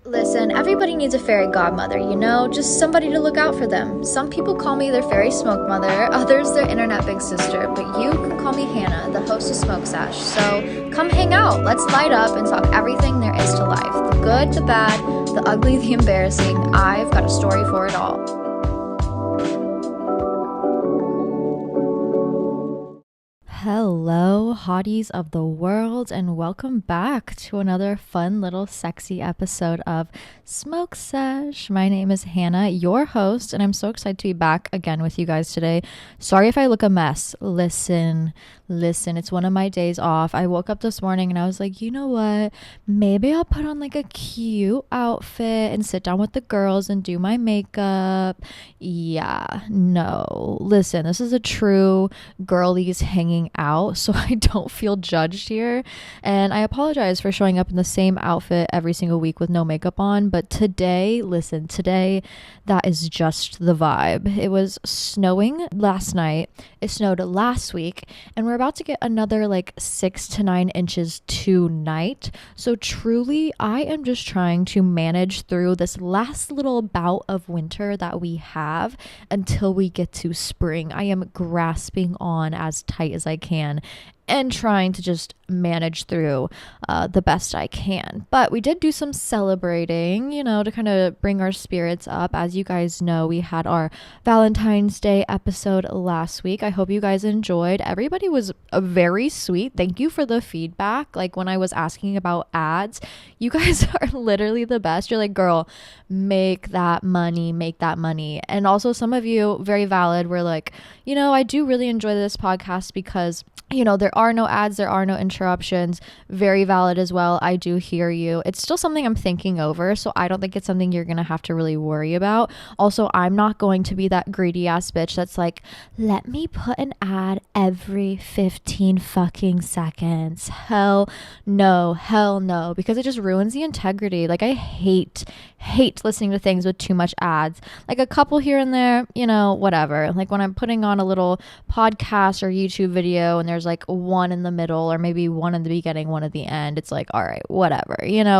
Listen, everybody needs a fairy godmother, just somebody to look out for them. Some people call me their fairy smoke mother, others their internet big sister, but you can call me Hannah, the host of Smoke Sash. So come hang out, let's light up and talk everything there is to life. The good, the bad, the ugly, the embarrassing. I've got a story for it all. Hello, hotties of the world, and welcome back to another fun little sexy episode of Smoke Sesh. My name is Hannah, your host, and I'm so excited to be back again with you guys today. Sorry if I look a mess. Listen, it's one of my days off. I woke up this morning and I was like, you know what? Maybe I'll put on like a cute outfit and sit down with the girls and do my makeup. Yeah, no. Listen, this is a true girlies hanging out, so I don't feel judged here. And I apologize for showing up in the same outfit every single week with no makeup on, but today, that is just the vibe. It was snowing last night, it snowed last week, and we're about to get another like 6 to 9 inches tonight. So truly, I am just trying to manage through this last little bout of winter that we have until we get to spring. I am grasping on as tight as I can and trying to just manage through the best I can. But we did do some celebrating, to kind of bring our spirits up. As you guys know, we had our Valentine's Day episode last week. I hope you guys enjoyed. Everybody was very sweet. Thank you for the feedback. Like when I was asking about ads, you guys are literally the best. You're like, girl, make that money. And also some of you, very valid, were like, I do really enjoy this podcast because there are no ads, there are no interruptions. Very valid as well. I do hear you. It's still something I'm thinking over, so I don't think it's something you're going to have to really worry about. Also, I'm not going to be that greedy ass bitch that's like, let me put an ad every 15 fucking seconds. Hell no, because it just ruins the integrity. Like I hate listening to things with too much ads. Like a couple here and there, whatever. Like when I'm putting on a little podcast or YouTube video and there's like one in the middle or maybe one in the beginning, one at the end, it's like, all right, whatever,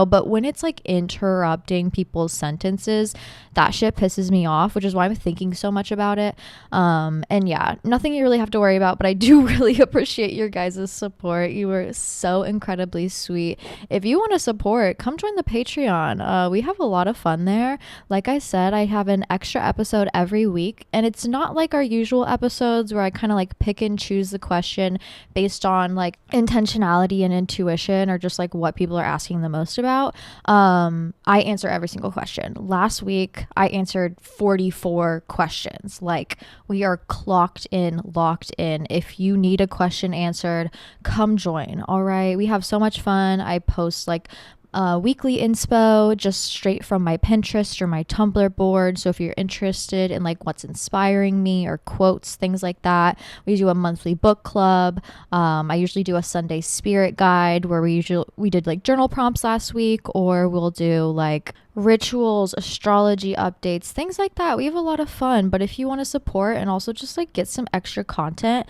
but when it's like interrupting people's sentences, that shit pisses me off, which is why I'm thinking so much about it. And yeah, nothing you really have to worry about, but I do really appreciate your guys' support. You were so incredibly sweet. If you want to support, come join the Patreon. We have a lot of fun there. Like I said, I have an extra episode every week, and it's not like our usual episodes where I kind of like pick and choose the question based on like intentionality and intuition or just like what people are asking the most about. I answer every single question. Last week I answered 44 questions. Like we are locked in. If you need a question answered, come join. All right, we have so much fun. I post like weekly inspo just straight from my Pinterest or my Tumblr board. So if you're interested in like what's inspiring me or quotes, things like that, we do a monthly book club. I usually do a Sunday spirit guide where we did like journal prompts last week, or we'll do like rituals, astrology updates, things like that. We have a lot of fun. But if you want to support and also just like get some extra content,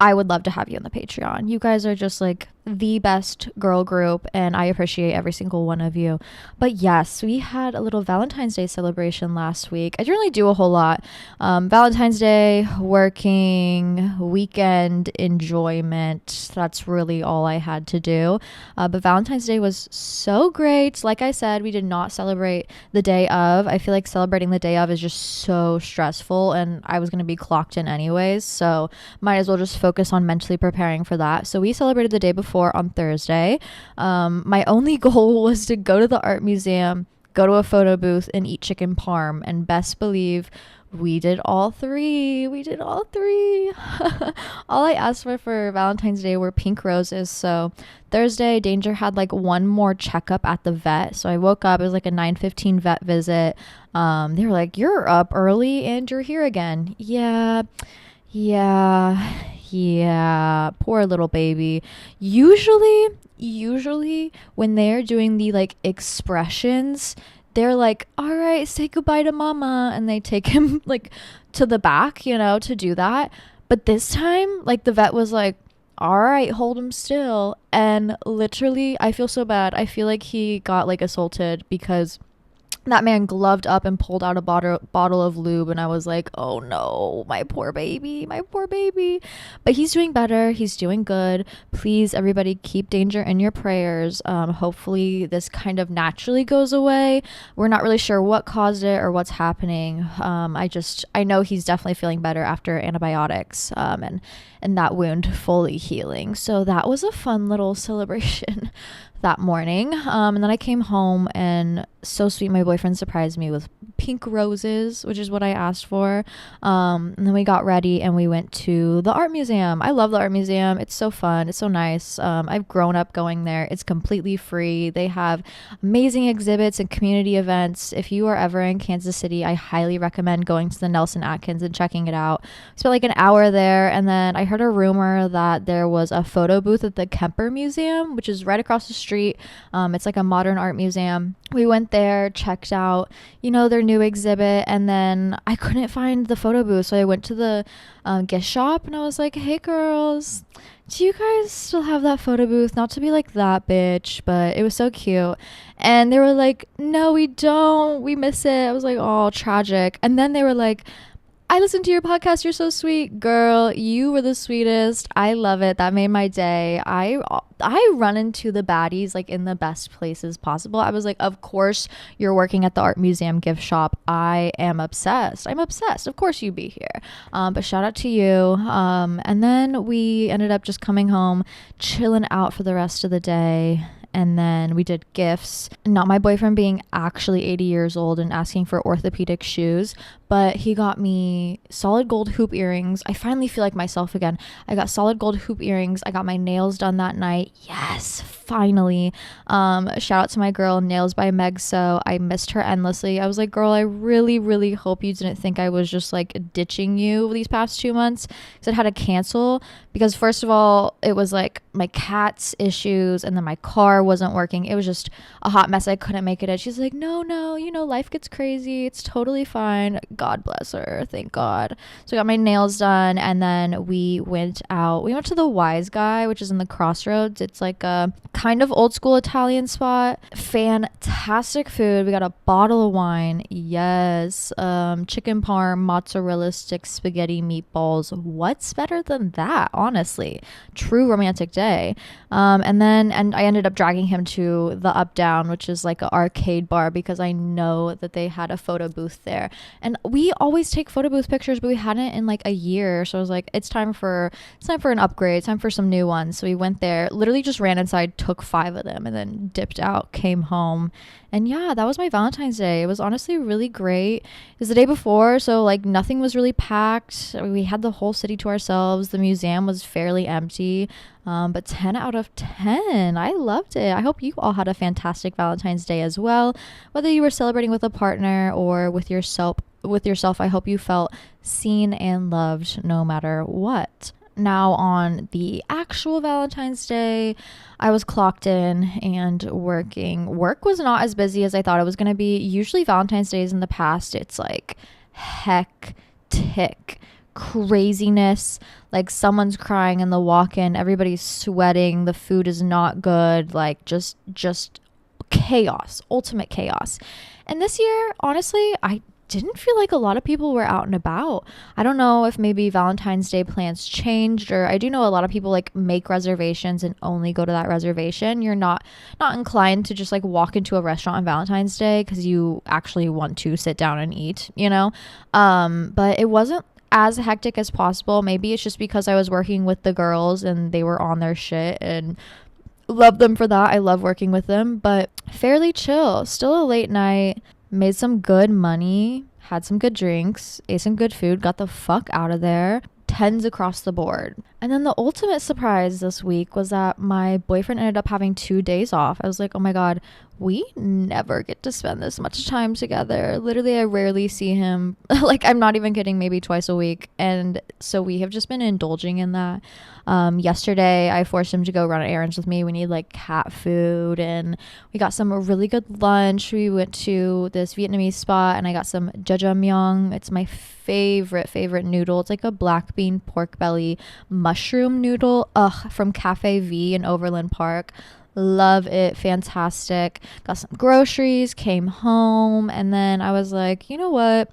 I would love to have you on the Patreon. You guys are just like the best girl group, and I appreciate every single one of you. But yes, we had a little Valentine's Day celebration last week. I didn't really do a whole lot. Valentine's Day, working, weekend enjoyment. That's really all I had to do. But Valentine's Day was so great. Like I said, we did not celebrate the day of. I feel like celebrating the day of is just so stressful, and I was going to be clocked in anyways, so might as well just focus on mentally preparing for that. So we celebrated the day before on Thursday. My only goal was to go to the art museum, go to a photo booth, and eat chicken parm, and best believe we did all three. All I asked for Valentine's Day were pink roses. So Thursday, Danger had like one more checkup at the vet. So I woke up, it was like a 9:15 vet visit. They were like, you're up early and you're here again. Yeah, poor little baby. Usually when they're doing the like expressions, they're like, all right, say goodbye to mama, and they take him like to the back, to do that. But this time, like the vet was like, all right, hold him still. And literally, I feel so bad. I feel like he got like assaulted because That man gloved up and pulled out a bottle of lube, and I was like, oh no, my poor baby, my poor baby. But he's doing better. He's doing good. Please, everybody, keep Danger in your prayers. Hopefully this kind of naturally goes away. We're not really sure what caused it or what's happening. I know he's definitely feeling better after antibiotics, and that wound fully healing. So that was a fun little celebration that morning. And then I came home, and so sweet, my boyfriend surprised me with pink roses, which is what I asked for. And then we got ready and we went to the art museum. I love the art museum. It's so fun. It's so nice. I've grown up going there. It's completely free. They have amazing exhibits and community events. If you are ever in Kansas City, I highly recommend going to the Nelson Atkins and checking it out. Spent like an hour there, and then I heard a rumor that there was a photo booth at the Kemper Museum, which is right across the street. It's like a modern art museum. We went there, checked out, their new exhibit, and then I couldn't find the photo booth, so I went to the gift shop, and I was like, hey girls, do you guys still have that photo booth? Not to be like that bitch, but it was so cute. And they were like, no, we don't, we miss it. I was like, oh, tragic. And then they were like, I listened to your podcast. You're so sweet. Girl, you were the sweetest. I love it. That made my day. I run into the baddies like in the best places possible. I was like, of course you're working at the art museum gift shop. I am obsessed. I'm obsessed. Of course you'd be here. But shout out to you. And then we ended up just coming home, chilling out for the rest of the day. And then we did gifts. Not my boyfriend being actually 80 years old and asking for orthopedic shoes, but he got me solid gold hoop earrings. I finally feel like myself again. I got solid gold hoop earrings. I got my nails done that night. Yes, finally. Shout out to my girl, Nails by Meg So. I missed her endlessly. I was like, girl, I really, really hope you didn't think I was just like ditching you these past 2 months, because I had to cancel because first of all, it was like my cat's issues, and then my car wasn't working. It was just a hot mess. I couldn't make it in. She's like, no, life gets crazy. It's totally fine. God bless her. Thank God. So I got my nails done, and then we went out. We went to the Wise Guy, which is in the Crossroads. It's like a kind of old school Italian spot. Fantastic food. We got a bottle of wine. Yes. Chicken parm, mozzarella sticks, spaghetti, meatballs. What's better than that? Honestly, true romantic day. And I ended up dragging him to the Up Down, which is like an arcade bar, because I know that they had a photo booth there, and we always take photo booth pictures, but we hadn't in like a year. So I was like, it's time for an upgrade. It's time for some new ones. So we went there, literally just ran inside, took 5 of them, and then dipped out, came home. And yeah, that was my Valentine's Day. It was honestly really great. It was the day before, so like nothing was really packed. We had the whole city to ourselves. The museum was fairly empty. But 10 out of 10. I loved it. I hope you all had a fantastic Valentine's Day as well. Whether you were celebrating with a partner or with yourself, I hope you felt seen and loved no matter what. Now on the actual Valentine's Day, I was clocked in and working. Work was not as busy as I thought it was going to be. Usually Valentine's Days in the past, it's like hectic craziness, like someone's crying in the walk-in, everybody's sweating, the food is not good, like just chaos, ultimate chaos. And this year, honestly, I didn't feel like a lot of people were out and about. I don't know if maybe Valentine's Day plans changed, or I do know a lot of people like make reservations and only go to that reservation. You're not inclined to just like walk into a restaurant on Valentine's Day because you actually want to sit down and eat, but it wasn't as hectic as possible. Maybe it's just because I was working with the girls and they were on their shit, and love them for that. I love working with them, but fairly chill. Still a late night, made some good money, had some good drinks, ate some good food, got the fuck out of there. 10s across the board. And then the ultimate surprise this week was that my boyfriend ended up having 2 days off. I was like, oh my God, we never get to spend this much time together. Literally, I rarely see him. Like, I'm not even kidding, maybe twice a week. And so we have just been indulging in that. Yesterday, I forced him to go run errands with me. We need like cat food, and we got some really good lunch. We went to this Vietnamese spot, and I got some jjajangmyeon. It's my favorite noodle. It's like a black bean pork belly mushroom noodle from Cafe V in Overland Park. Love it. Fantastic. Got some groceries, came home, and then I was like, you know what?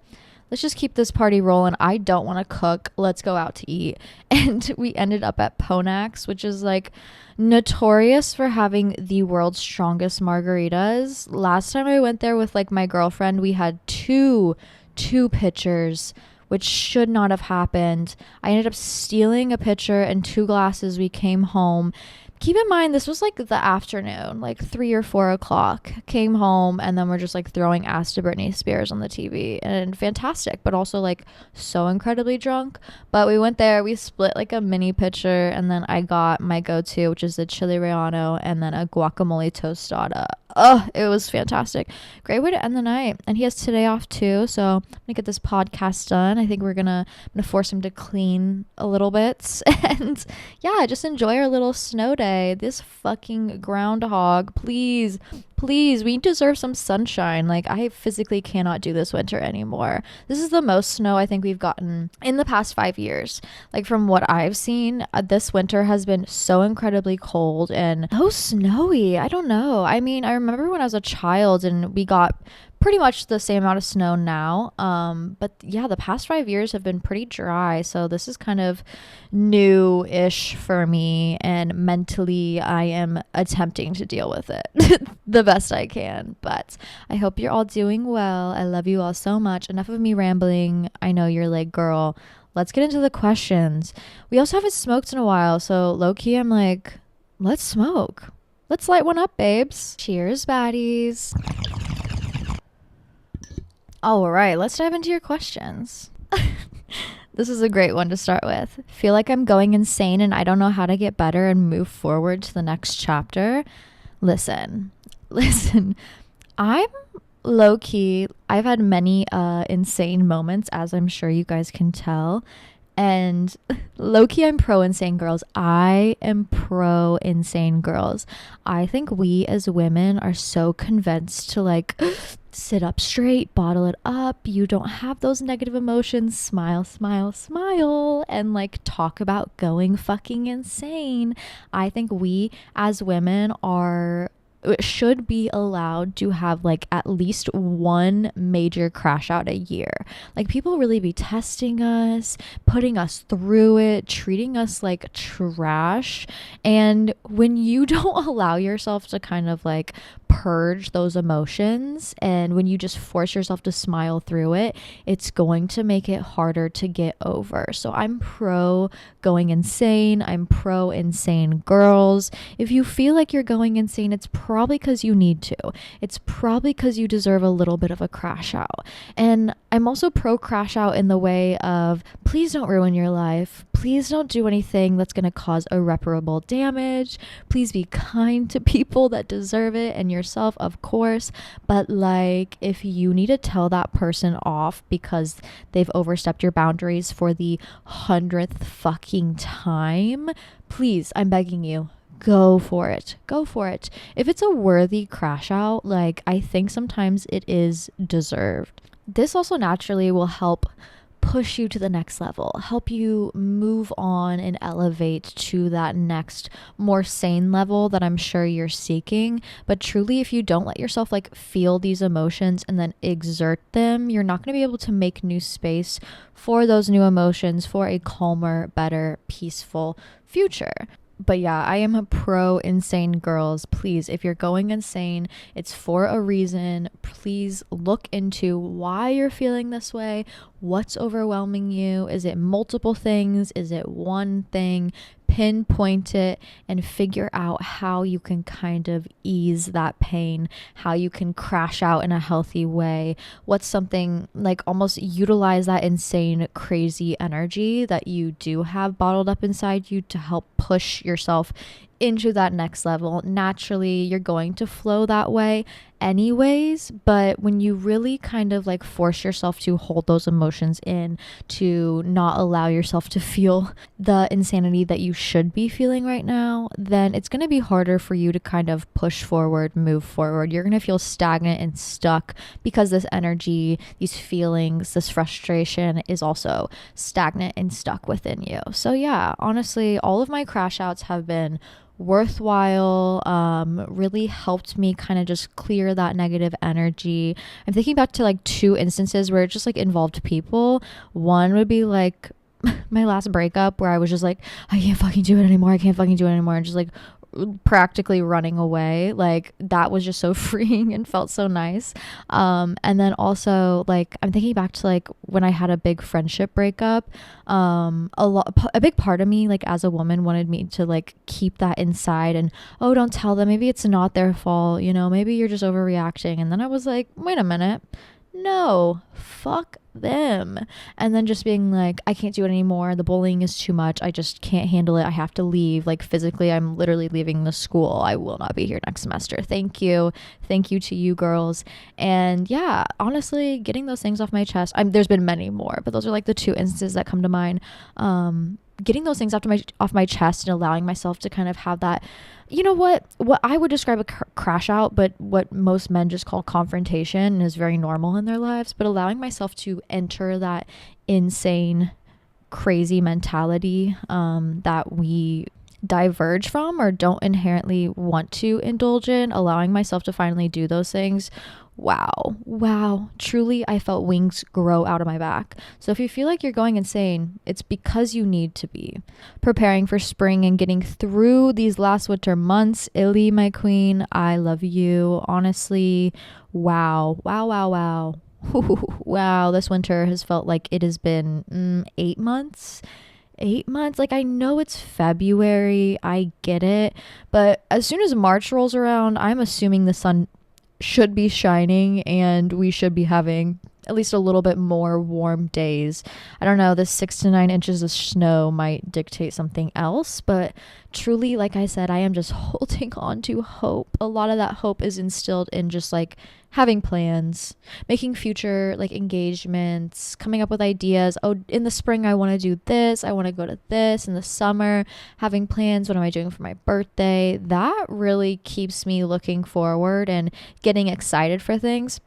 Let's just keep this party rolling. I don't want to cook. Let's go out to eat. And we ended up at Ponax, which is like notorious for having the world's strongest margaritas. Last time I went there with like my girlfriend, we had two pitchers, which should not have happened. I ended up stealing a pitcher and two glasses. We came home. Keep in mind, this was like the afternoon, like 3 or 4 o'clock. Came home, and then we're just like throwing ass to Britney Spears on the TV. And fantastic, but also like so incredibly drunk. But we went there, we split like a mini pitcher, and then I got my go-to, which is the chili relleno, and then a guacamole tostada. Oh, it was fantastic. Great way to end the night. And he has today off too, so I'm gonna get this podcast done. I think I'm gonna force him to clean a little bit. And yeah, just enjoy our little snow day. This fucking groundhog, please, we deserve some sunshine. Like, I physically cannot do this winter anymore. This is the most snow I think we've gotten in the past 5 years. Like, from what I've seen, this winter has been so incredibly cold and so snowy. I don't know. I mean, I remember when I was a child and we got pretty much the same amount of snow now. But yeah, the past 5 years have been pretty dry. So this is kind of new-ish for me. And mentally, I am attempting to deal with it the best I can. But I hope you're all doing well. I love you all so much. Enough of me rambling. I know you're like, girl, let's get into the questions. We also haven't smoked in a while. So low-key, I'm like, let's smoke. Let's light one up, babes. Cheers, baddies. All right, let's dive into your questions. This is a great one to start with. Feel like I'm going insane and I don't know how to get better and move forward to the next chapter. Listen, I'm low key. I've had many insane moments, as I'm sure you guys can tell. And low-key, I'm pro insane girls. I am pro insane girls. I think we as women are so convinced to like sit up straight, bottle it up. You don't have those negative emotions. Smile, smile, smile. And like talk about going fucking insane. I think we as women should be allowed to have like at least one major crash out a year. Like, people really be testing us, putting us through it, treating us like trash. And when you don't allow yourself to kind of like purge those emotions, and when you just force yourself to smile through it, it's going to make it harder to get over. So I'm pro going insane. I'm pro insane girls. If you feel like you're going insane, it's probably because you need to. It's probably because you deserve a little bit of a crash out. And I'm also pro crash out in the way of, please don't ruin your life. Please don't do anything that's going to cause irreparable damage. Please be kind to people that deserve it, and yourself, of course. But like, if you need to tell that person off because they've overstepped your boundaries for the 100th fucking time, please, I'm begging you, go for it. Go for it. If it's a worthy crash out, like, I think sometimes it is deserved. This also naturally will help push you to the next level, help you move on and elevate to that next more sane level that I'm sure you're seeking. But truly, if you don't let yourself like feel these emotions and then exert them, you're not going to be able to make new space for those new emotions for a calmer, better, peaceful future. But yeah, I am a pro insane girls. Please, if you're going insane, it's for a reason. Please look into why you're feeling this way. What's overwhelming you? Is it multiple things? Is it one thing? Pinpoint it and figure out how you can kind of ease that pain, how you can crash out in a healthy way. What's something like, almost utilize that insane, crazy energy that you do have bottled up inside you to help push yourself into that next level. Naturally, you're going to flow that way anyways, but when you really kind of like force yourself to hold those emotions in, to not allow yourself to feel the insanity that you should be feeling right now, then it's going to be harder for you to kind of push forward, move forward. You're going to feel stagnant and stuck because this energy, these feelings, this frustration is also stagnant and stuck within you. So yeah, honestly, all of my crash outs have been worthwhile, really helped me kind of just clear that negative energy. I'm thinking back to like two instances where it just like involved people. One would be like my last breakup where I was just like, I can't fucking do it anymore. I can't fucking do it anymore. And just like practically running away. Like that was just so freeing and felt so nice. And then also like I'm thinking back to like when I had a big friendship breakup. A big part of me, like as a woman, wanted me to like keep that inside and, oh, don't tell them, maybe it's not their fault, you know, maybe you're just overreacting. And then I was like, wait a minute, no, fuck them. And then just being like, I can't do it anymore, the bullying is too much, I just can't handle it, I have to leave. Like physically, I'm literally leaving the school, I will not be here next semester. Thank you to you girls. And yeah, honestly, getting those things off my chest, there's been many more, but those are like the two instances that come to mind. Getting those things off my chest and allowing myself to kind of have that, you know, what I would describe a crash out, but what most men just call confrontation, is very normal in their lives. But allowing myself to enter that insane, crazy mentality that we diverge from or don't inherently want to indulge in, allowing myself to finally do those things. Wow, truly, I felt wings grow out of my back. So if you feel like you're going insane, it's because you need to be. Preparing for spring and getting through these last winter months, Illy, my queen, I love you. Honestly, wow. Wow, this winter has felt like it has been 8 months. 8 months. Like, I know it's February, I get it, but as soon as March rolls around, I'm assuming the sun should be shining and we should be having at least a little bit more warm days. I don't know, this 6 to 9 inches of snow might dictate something else, but truly, like I said, I am just holding on to hope. A lot of that hope is instilled in just like having plans, making future like engagements, coming up with ideas. Oh, in the spring, I want to do this. I want to go to this. In the summer, having plans. What am I doing for my birthday? That really keeps me looking forward and getting excited for things.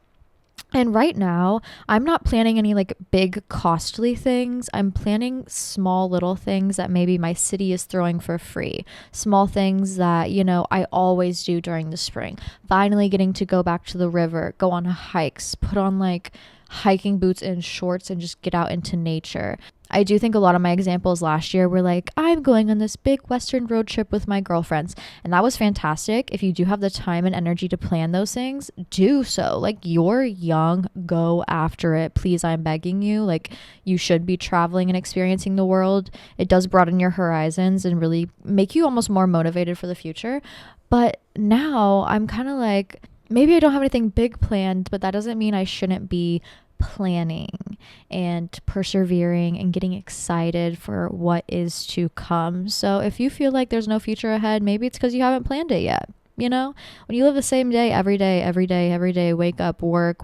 And right now, I'm not planning any like big costly things. I'm planning small little things that maybe my city is throwing for free. Small things that, you know, I always do during the spring. Finally getting to go back to the river, go on hikes, put on like hiking boots and shorts and just get out into nature. I do think a lot of my examples last year were like, I'm going on this big Western road trip with my girlfriends. And that was fantastic. If you do have the time and energy to plan those things, do so. Like, you're young, go after it. Please, I'm begging you. Like, you should be traveling and experiencing the world. It does broaden your horizons and really make you almost more motivated for the future. But now I'm kind of like, maybe I don't have anything big planned, but that doesn't mean I shouldn't be planning and persevering and getting excited for what is to come. So if you feel like there's no future ahead, maybe it's because you haven't planned it yet. You know, when you live the same day every day, wake up, work,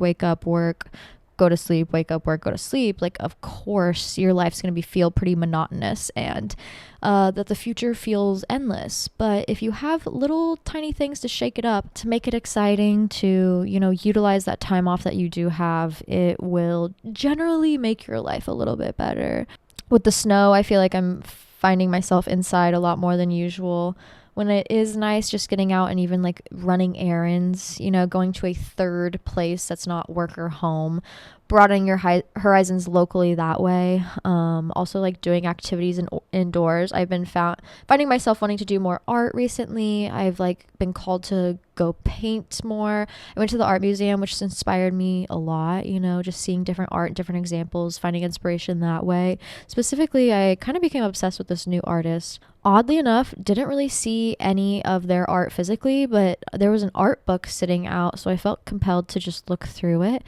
go to sleep, wake up, work, go to sleep, like, of course your life's going to feel pretty monotonous and that the future feels endless. But if you have little tiny things to shake it up, to make it exciting, to, you know, utilize that time off that you do have, it will generally make your life a little bit better. With the snow, I feel like I'm finding myself inside a lot more than usual. When it is nice, just getting out and even like running errands, you know, going to a third place that's not work or home, broadening your horizons locally that way. Also like doing activities indoors. I've been finding myself wanting to do more art recently. I've like been called to go paint more. I went to the art museum, which has inspired me a lot, you know, just seeing different art, different examples, finding inspiration that way. Specifically, I kind of became obsessed with this new artist. Oddly enough, didn't really see any of their art physically, but there was an art book sitting out, so I felt compelled to just look through it.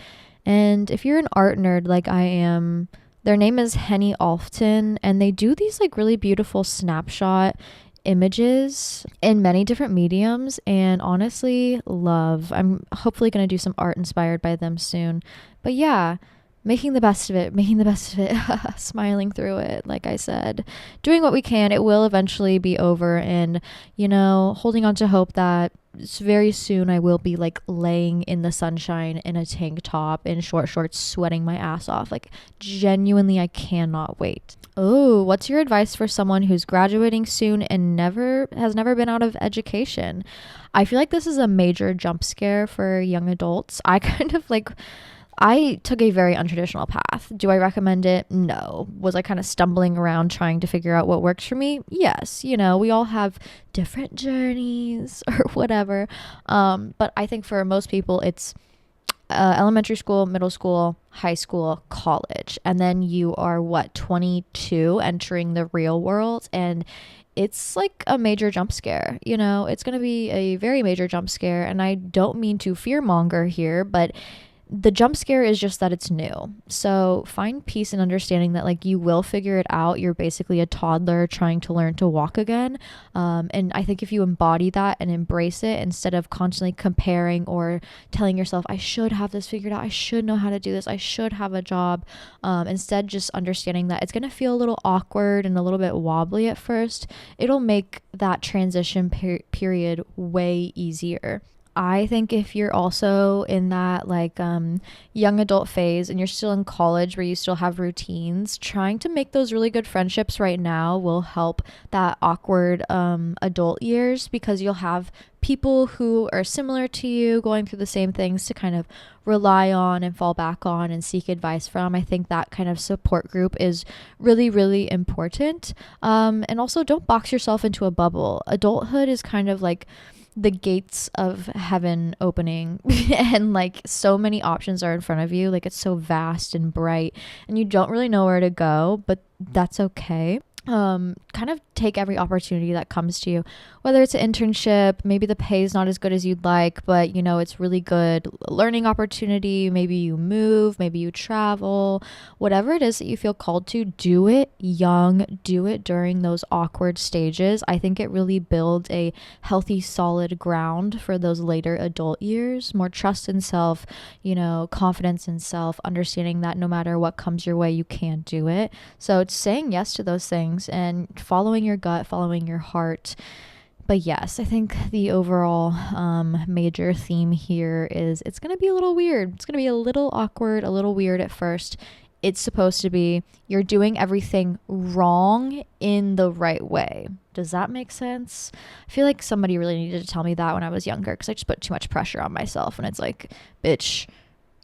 And if you're an art nerd like I am, their name is Henny Alfton, and they do these like really beautiful snapshot images in many different mediums, and honestly, love. I'm hopefully going to do some art inspired by them soon. But yeah, making the best of it, smiling through it, like I said, doing what we can. It will eventually be over, and, you know, holding on to hope that very soon I will be like laying in the sunshine in a tank top in short shorts, sweating my ass off. Like, genuinely, I cannot wait. Oh, what's your advice for someone who's graduating soon and never been out of education? I feel like this is a major jump scare for young adults. I took a very untraditional path. Do I recommend it? No. Was I kind of stumbling around trying to figure out what works for me? Yes. We all have different journeys or whatever. But I think for most people, it's elementary school, middle school, high school, college. And then you are 22, entering the real world. And it's like a major jump scare. It's going to be a very major jump scare. And I don't mean to fearmonger here, but the jump scare is just that it's new. So find peace in understanding that like you will figure it out. You're basically a toddler trying to learn to walk again. And I think if you embody that and embrace it instead of constantly comparing or telling yourself, I should have this figured out, I should know how to do this, I should have a job. Instead, just understanding that it's going to feel a little awkward and a little bit wobbly at first. It'll make that transition period way easier. I think if you're also in that like young adult phase and you're still in college where you still have routines, trying to make those really good friendships right now will help that awkward adult years, because you'll have people who are similar to you going through the same things to kind of rely on and fall back on and seek advice from. I think that kind of support group is really, really important. And also, don't box yourself into a bubble. Adulthood is kind of like the gates of heaven opening and like so many options are in front of you. Like, it's so vast and bright and you don't really know where to go, but that's okay. Kind of take every opportunity that comes to you, whether it's an internship, maybe the pay is not as good as you'd like, but it's really good learning opportunity. Maybe you move, maybe you travel, whatever it is that you feel called to, do it young, do it during those awkward stages. I think it really builds a healthy, solid ground for those later adult years, more trust in self, confidence in self, understanding that no matter what comes your way, you can do it. So it's saying yes to those things and following your gut, following your heart. But yes, I think the overall major theme here is it's going to be a little weird. It's going to be a little awkward, a little weird at first. It's supposed to be you're doing everything wrong in the right way. Does that make sense? I feel like somebody really needed to tell me that when I was younger, because I just put too much pressure on myself. And it's like, bitch,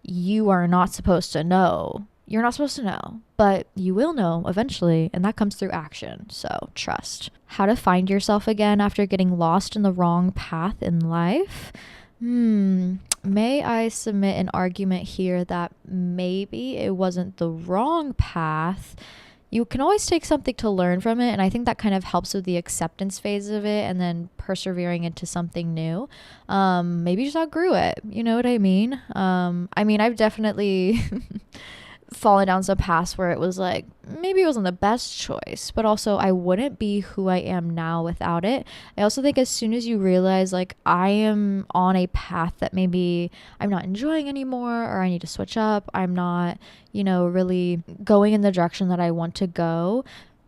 you are not supposed to know. You're not supposed to know, but you will know eventually, and that comes through action. So trust. How to find yourself again after getting lost in the wrong path in life? May I submit an argument here that maybe it wasn't the wrong path? You can always take something to learn from it, and I think that kind of helps with the acceptance phase of it and then persevering into something new. Maybe you just outgrew it. You know what I mean? I've definitely fallen down some paths where it was like, maybe it wasn't the best choice, but also I wouldn't be who I am now without it. I also think as soon as you realize like I am on a path that maybe I'm not enjoying anymore, or I need to switch up, I'm not, really going in the direction that I want to go,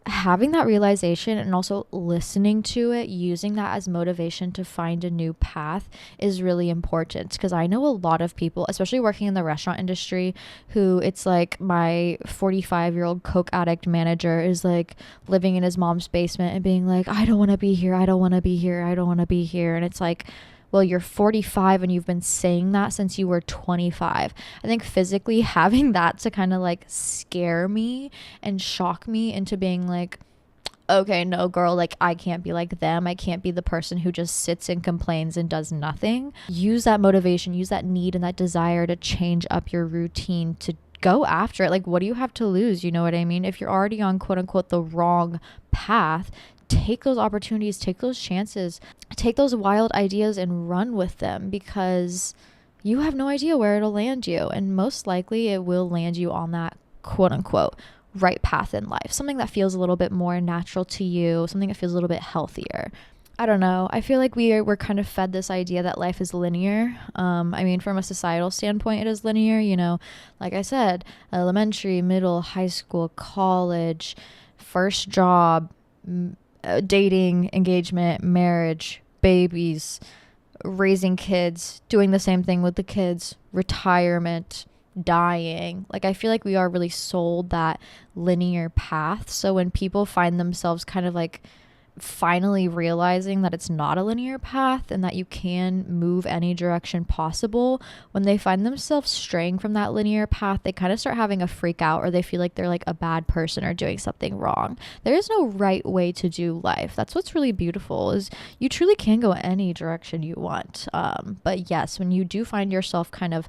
having that realization and also listening to it, using that as motivation to find a new path is really important. Because I know a lot of people, especially working in the restaurant industry, who it's like my 45-year-old coke addict manager is like living in his mom's basement and being like, I don't want to be here, I don't want to be here, I don't want to be here. And it's like, well, you're 45 and you've been saying that since you were 25. I think physically having that to kind of like scare me and shock me into being like, okay, no, girl, like I can't be like them. I can't be the person who just sits and complains and does nothing. Use that motivation, use that need and that desire to change up your routine, to go after it. Like, what do you have to lose? You know what I mean? If you're already on quote unquote the wrong path, take those opportunities, take those chances, take those wild ideas and run with them, because you have no idea where it'll land you. And most likely it will land you on that quote unquote right path in life, something that feels a little bit more natural to you, something that feels a little bit healthier. I don't know. I feel like we're kind of fed this idea that life is linear. From a societal standpoint, it is linear, like I said, elementary, middle, high school, college, first job, dating, engagement, marriage, babies, raising kids, doing the same thing with the kids, retirement, dying. Like, I feel like we are really sold that linear path. So when people find themselves kind of like finally realizing that it's not a linear path and that you can move any direction possible, when they find themselves straying from that linear path, they kind of start having a freak out, or they feel like they're like a bad person or doing something wrong. There is no right way to do life. That's what's really beautiful, is you truly can go any direction you want. But yes, when you do find yourself kind of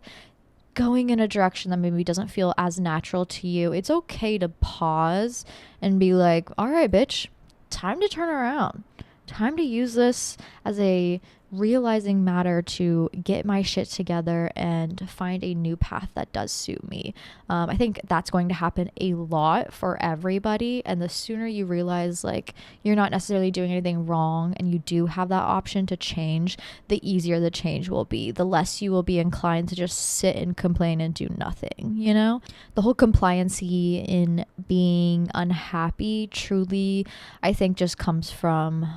going in a direction that maybe doesn't feel as natural to you, it's okay to pause and be like, all right, bitch, time to turn around. Time to use this as a realizing matter to get my shit together and find a new path that does suit me. I think that's going to happen a lot for everybody. And the sooner you realize like you're not necessarily doing anything wrong and you do have that option to change, the easier the change will be. The less you will be inclined to just sit and complain and do nothing, you know? The whole compliancy in being unhappy truly, I think, just comes from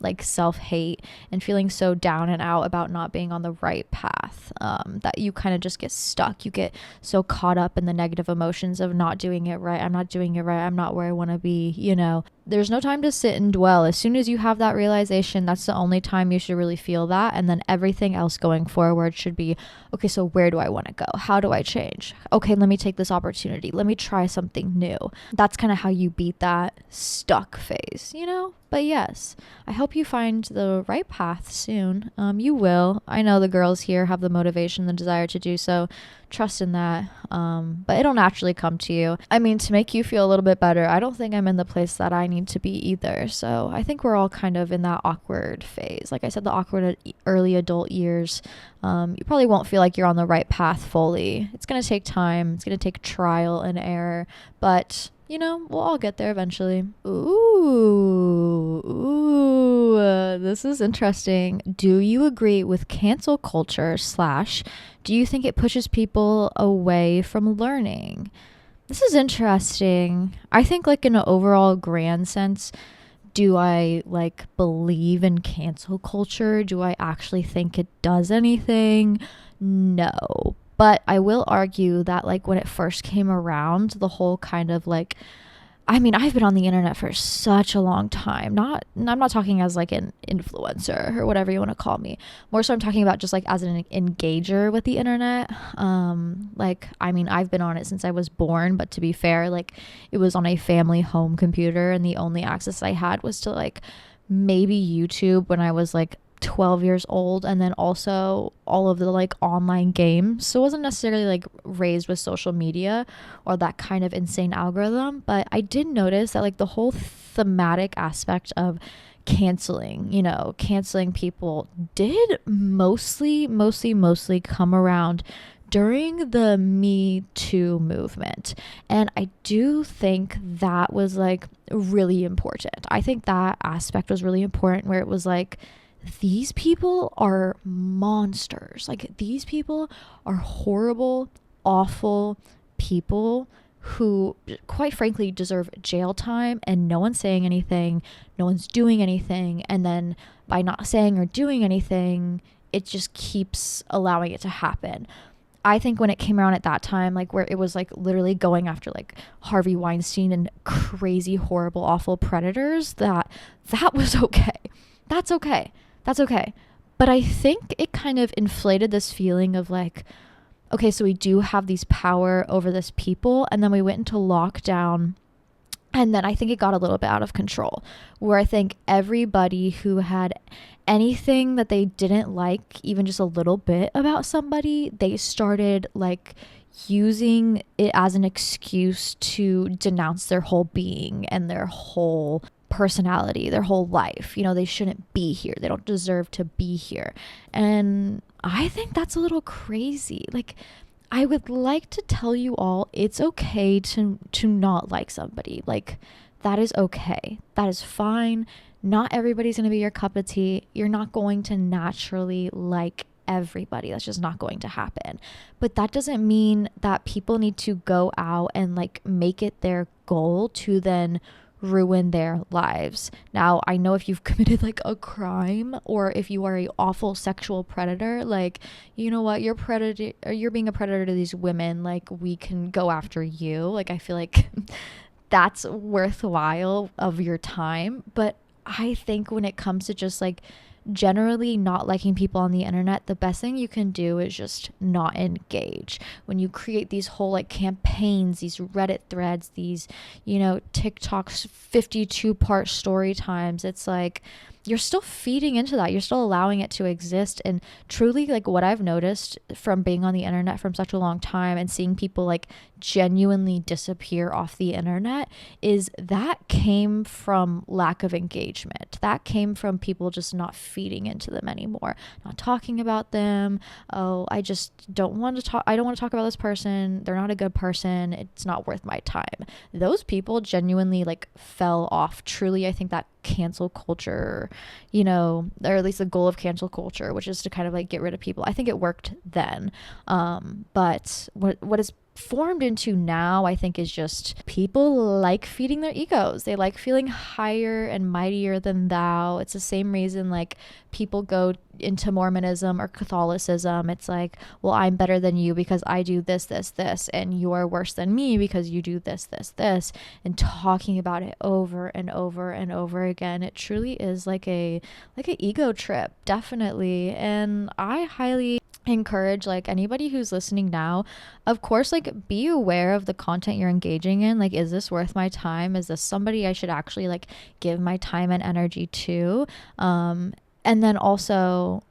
like self-hate and feeling so down and out about not being on the right path, that you kind of just get stuck. You get so caught up in the negative emotions of not doing it right. I'm not doing it right. I'm not where I want to be, you know. There's no time to sit and dwell. As soon as you have that realization, that's the only time you should really feel that. And then everything else going forward should be, okay, so where do I want to go? How do I change? Okay, let me take this opportunity. Let me try something new. That's kind of how you beat that stuck phase, you know? But yes, I hope you find the right path soon. You will. I know the girls here have the motivation, the desire to do so. Trust in that. But it'll naturally come to you. I mean, to make you feel a little bit better, I don't think I'm in the place that I need to be either. So I think we're all kind of in that awkward phase. Like I said, the awkward early adult years. You probably won't feel like you're on the right path fully. It's going to take time. It's going to take trial and error. But you know, we'll all get there eventually. This is interesting. Do you agree with cancel culture / do you think it pushes people away from learning? This is interesting. I think like in an overall grand sense, do I like believe in cancel culture? Do I actually think it does anything? No. But I will argue that like when it first came around, the whole kind of like, I mean, I've been on the internet for such a long time. I'm not talking as like an influencer or whatever you want to call me. More so I'm talking about just like as an engager with the internet. Like, I mean, I've been on it since I was born, but to be fair, like it was on a family home computer and the only access I had was to like maybe YouTube when I was like 12 years old, and then also all of the like online games. So I wasn't necessarily like raised with social media or that kind of insane algorithm, but I did notice that like the whole thematic aspect of canceling people did mostly come around during the Me Too movement. And I do think that was like really important. I think that aspect was really important, where it was like, these people are monsters. Like, these people are horrible, awful people who, quite frankly, deserve jail time, and no one's saying anything, no one's doing anything. And then by not saying or doing anything, it just keeps allowing it to happen. I think when it came around at that time, like where it was like literally going after like Harvey Weinstein and crazy, horrible, awful predators, that was okay. That's okay. That's okay. But I think it kind of inflated this feeling of like, okay, so we do have these power over this people. And then we went into lockdown. And then I think it got a little bit out of control, where I think everybody who had anything that they didn't like, even just a little bit about somebody, they started like using it as an excuse to denounce their whole being and their whole personality, their whole life. You know, they shouldn't be here. They don't deserve to be here. And I think that's a little crazy. Like, I would like to tell you all it's okay to not like somebody. Like, that is okay. That is fine. Not everybody's going to be your cup of tea. You're not going to naturally like everybody. That's just not going to happen. But that doesn't mean that people need to go out and like make it their goal to then ruin their lives. Now, I know if you've committed like a crime, or if you are a awful sexual predator, like, you know what, you're being a predator to these women, like, we can go after you. Like, I feel like that's worthwhile of your time. But I think when it comes to just like generally not liking people on the internet, the best thing you can do is just not engage. When you create these whole like campaigns, these Reddit threads, these, you know, TikTok's 52-part story times, it's like you're still feeding into that. You're still allowing it to exist. And truly, like, what I've noticed from being on the internet from such a long time and seeing people like genuinely disappear off the internet is that came from lack of engagement. That came from people just not feeding into them anymore, not talking about them. Oh, I just don't want to talk. I don't want to talk about this person. They're not a good person. It's not worth my time. Those people genuinely like fell off. Truly, I think that cancel culture, you know, or at least the goal of cancel culture, which is to kind of like get rid of people, I think it worked then. But what is formed into now, I think, is just people like feeding their egos. They like feeling higher and mightier than thou. It's the same reason like people go into Mormonism or Catholicism. It's like, well, I'm better than you because I do this, this, this, and you're worse than me because you do this, this, this, and talking about it over and over and over again. It truly is like an ego trip, definitely. And I highly encourage like anybody who's listening now, of course, like, be aware of the content you're engaging in. Like, is this worth my time? Is this somebody I should actually like give my time and energy to? And then also,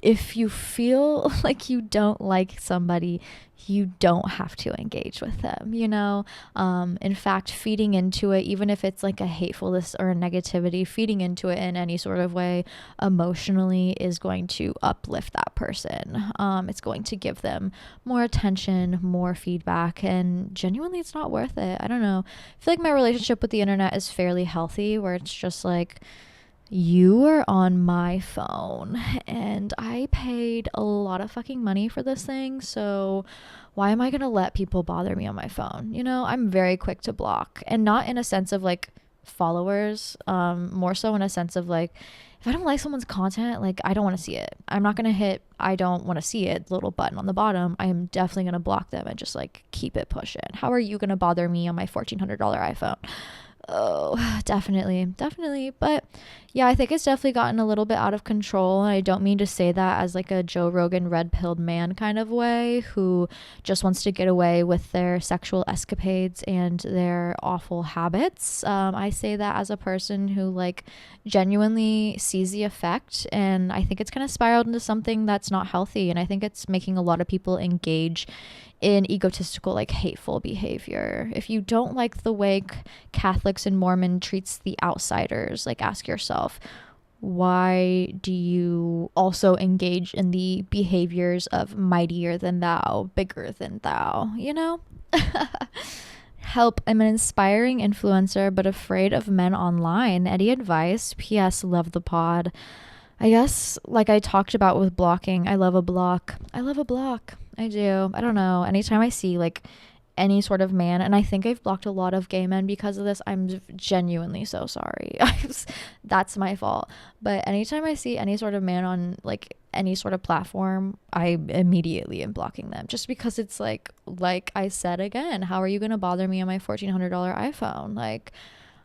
if you feel like you don't like somebody, you don't have to engage with them, you know? In fact, feeding into it, even if it's like a hatefulness or a negativity, feeding into it in any sort of way emotionally is going to uplift that person. It's going to give them more attention, more feedback, and genuinely it's not worth it. I don't know. I feel like my relationship with the internet is fairly healthy, where it's just like, you are on my phone and I paid a lot of fucking money for this thing, so why am I gonna let people bother me on my phone? You know, I'm very quick to block, and not in a sense of like followers, more so in a sense of like, if I don't like someone's content, like, I don't want to see it. I'm not gonna hit I don't want to see it little button on the bottom. I am definitely gonna block them and just like keep it pushing. How are you gonna bother me on my $1,400 iPhone? Oh, definitely. But yeah, I think it's definitely gotten a little bit out of control. And I don't mean to say that as like a Joe Rogan red-pilled man kind of way who just wants to get away with their sexual escapades and their awful habits. I say that as a person who like genuinely sees the effect, and I think it's kind of spiraled into something that's not healthy. And I think it's making a lot of people engage in egotistical, like hateful behavior. If you don't like the way Catholics and Mormon treats the outsiders, like, ask yourself, why do you also engage in the behaviors of mightier than thou, bigger than thou, you know? Help, I'm an inspiring influencer, but afraid of men online. Any advice? P.S. Love the pod. I guess, like I talked about with blocking, I love a block. I do. I don't know. Anytime I see like any sort of man, and I think I've blocked a lot of gay men because of this, I'm genuinely so sorry. That's my fault. But anytime I see any sort of man on like any sort of platform, I immediately am blocking them, just because it's like I said again, how are you going to bother me on my $1,400 iPhone? Like,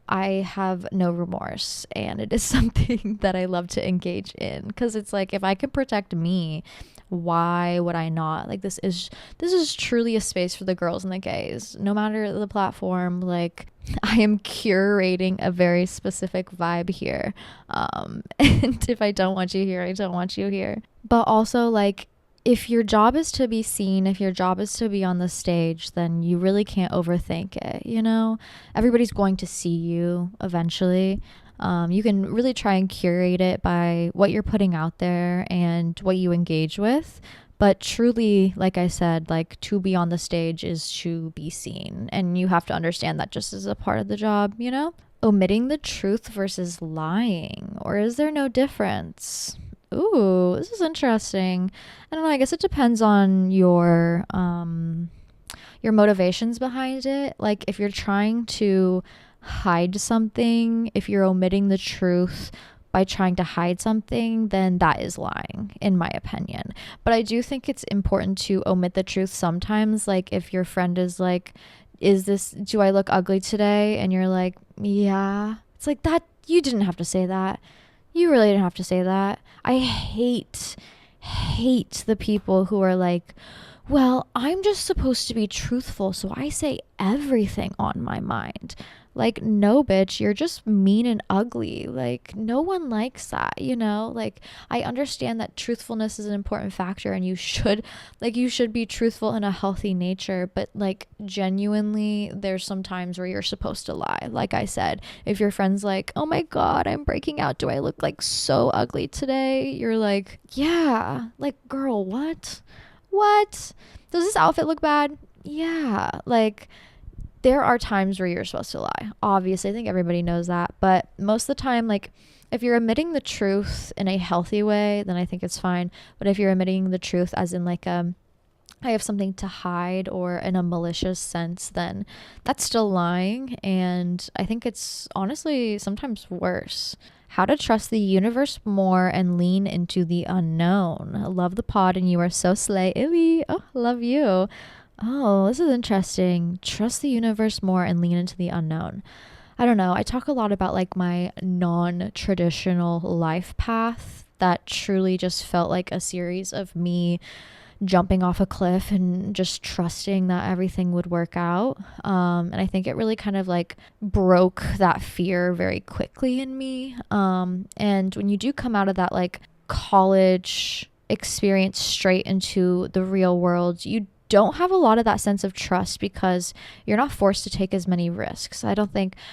I have no remorse, and it is something that I love to engage in, because it's like, if I can protect me, why would I not? Like, this is truly a space for the girls and the gays, no matter the platform. Like, I am curating a very specific vibe here, and if I don't want you here, I don't want you here. But also, like, if your job is to be seen, if your job is to be on the stage, then you really can't overthink it, you know? Everybody's going to see you eventually. You can really try and curate it by what you're putting out there and what you engage with. But truly, like I said, like, to be on the stage is to be seen. And you have to understand that just as a part of the job, you know? Omitting the truth versus lying. Or is there no difference? Ooh, this is interesting. I don't know. I guess it depends on your motivations behind it. Like, if you're trying to hide something, if you're omitting the truth by trying to hide something, then that is lying, in my opinion. But I do think it's important to omit the truth sometimes. Like if your friend is like, do I look ugly today? And you're like, yeah. It's like that, you didn't have to say that. You really didn't have to say that. I hate the people who are like, well, I'm just supposed to be truthful, so I say everything on my mind. Like, no, bitch, you're just mean and ugly. Like, no one likes that, you know? Like, I understand that truthfulness is an important factor and you should be truthful in a healthy nature, but like, genuinely, there's some times where you're supposed to lie. Like I said, if your friend's like, oh my God, I'm breaking out. Do I look like so ugly today? You're like, yeah. Like, girl, what? What? Does this outfit look bad? Yeah. Like, there are times where you're supposed to lie. Obviously, I think everybody knows that. But most of the time, like, if you're admitting the truth in a healthy way, then I think it's fine. But if you're admitting the truth as in like I have something to hide or in a malicious sense, then that's still lying. And I think it's honestly sometimes worse. How to trust the universe more and lean into the unknown. I love the pod and you are so slay. Illy. Oh, love you. Oh, this is interesting. Trust the universe more and lean into the unknown. I don't know. I talk a lot about like my non-traditional life path that truly just felt like a series of me jumping off a cliff and just trusting that everything would work out. And I think it really kind of like broke that fear very quickly in me. And when you do come out of that like college experience straight into the real world, you don't have a lot of that sense of trust because you're not forced to take as many risks. I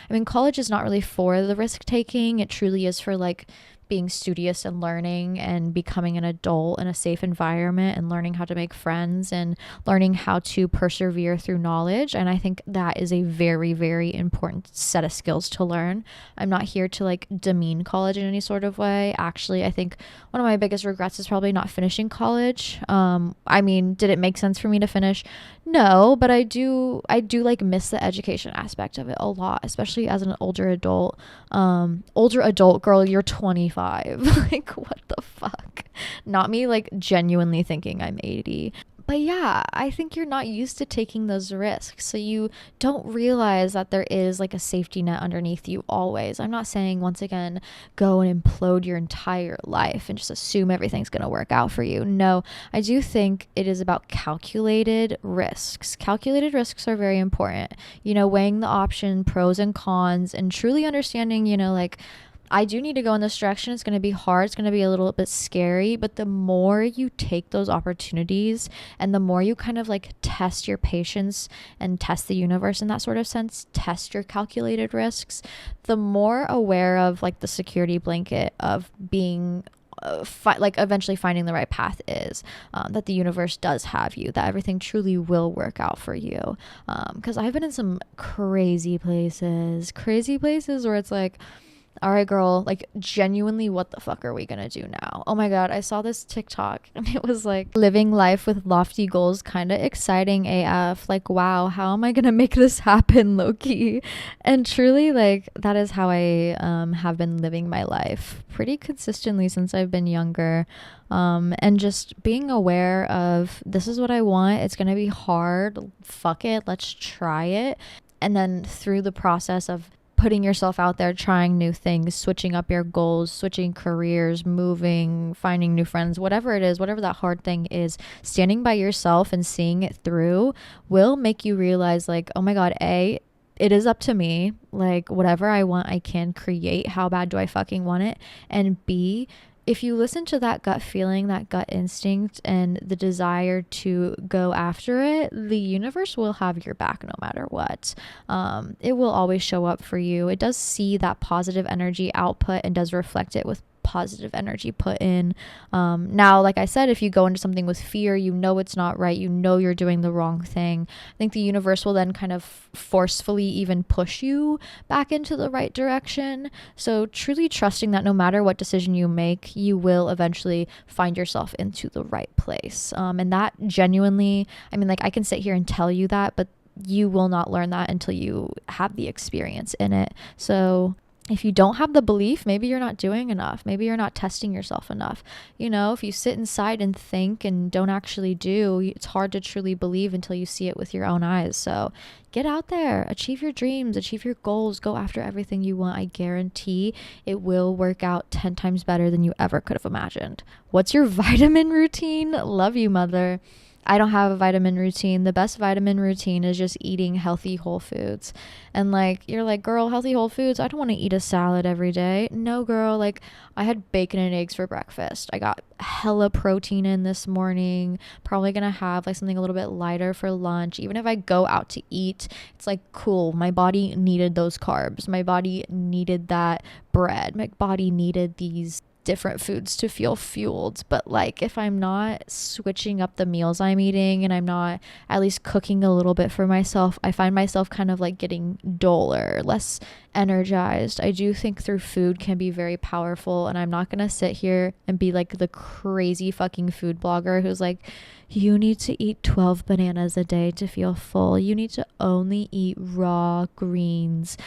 mean, college is not really for the risk taking. It truly is for like being studious and learning and becoming an adult in a safe environment and learning how to make friends and learning how to persevere through knowledge. And I think that is a very, very important set of skills to learn. I'm not here to like demean college in any sort of way. Actually, I think one of my biggest regrets is probably not finishing college. I mean, did it make sense for me to finish? No, but I do like miss the education aspect of it a lot, especially as an older adult. Older adult girl, you're 25. Like, what the fuck? Not me like genuinely thinking I'm 80. But yeah, I think you're not used to taking those risks. So you don't realize that there is like a safety net underneath you always. I'm not saying, once again, go and implode your entire life and just assume everything's going to work out for you. No, I do think it is about calculated risks. Calculated risks are very important. You know, weighing the option, pros and cons, and truly understanding, you know, like, I do need to go in this direction. It's going to be hard. It's going to be a little bit scary. But the more you take those opportunities and the more you kind of like test your patience and test the universe in that sort of sense, test your calculated risks, the more aware of like the security blanket of being like eventually finding the right path is, that the universe does have you, that everything truly will work out for you. Because I've been in some crazy places where it's like, all right, girl, like genuinely, what the fuck are we gonna do now? Oh my God, I saw this TikTok and it was like living life with lofty goals, kind of exciting AF. Like, wow, how am I gonna make this happen, Loki? And truly, like, that is how I have been living my life pretty consistently since I've been younger. And just being aware of, this is what I want. It's gonna be hard. Fuck it, let's try it. And then through the process of putting yourself out there, trying new things, switching up your goals, switching careers, moving, finding new friends, whatever it is, whatever that hard thing is, standing by yourself and seeing it through will make you realize like, oh my God, A, it is up to me. Like, whatever I want, I can create. How bad do I fucking want it? And B, if you listen to that gut feeling, that gut instinct, and the desire to go after it, the universe will have your back no matter what. It will always show up for you. It does see that positive energy output and does reflect it with positive energy put in. Now, like I said, if you go into something with fear, you know it's not right, you know you're doing the wrong thing, I think the universe will then kind of forcefully even push you back into the right direction. So truly trusting that no matter what decision you make, you will eventually find yourself into the right place. And that genuinely, I mean, like, I can sit here and tell you that, but you will not learn that until you have the experience in it. So if you don't have the belief, maybe you're not doing enough. Maybe you're not testing yourself enough. You know, if you sit inside and think and don't actually do, it's hard to truly believe until you see it with your own eyes. So get out there, achieve your dreams, achieve your goals, go after everything you want. I guarantee it will work out 10 times better than you ever could have imagined. What's your vitamin routine? Love you, mother. I don't have a vitamin routine. The best vitamin routine is just eating healthy whole foods. And like, you're like, girl, healthy whole foods, I don't want to eat a salad every day. No, girl, like I had bacon and eggs for breakfast. I got hella protein in this morning. Probably gonna have like something a little bit lighter for lunch. Even if I go out to eat, it's like, cool, my body needed those carbs. My body needed that bread. My body needed these different foods to feel fueled. But like, if I'm not switching up the meals I'm eating and I'm not at least cooking a little bit for myself, I find myself kind of like getting duller, less energized. I do think through food can be very powerful, and I'm not gonna sit here and be like the crazy fucking food blogger who's like, you need to eat 12 bananas a day to feel full. You need to only eat raw greens.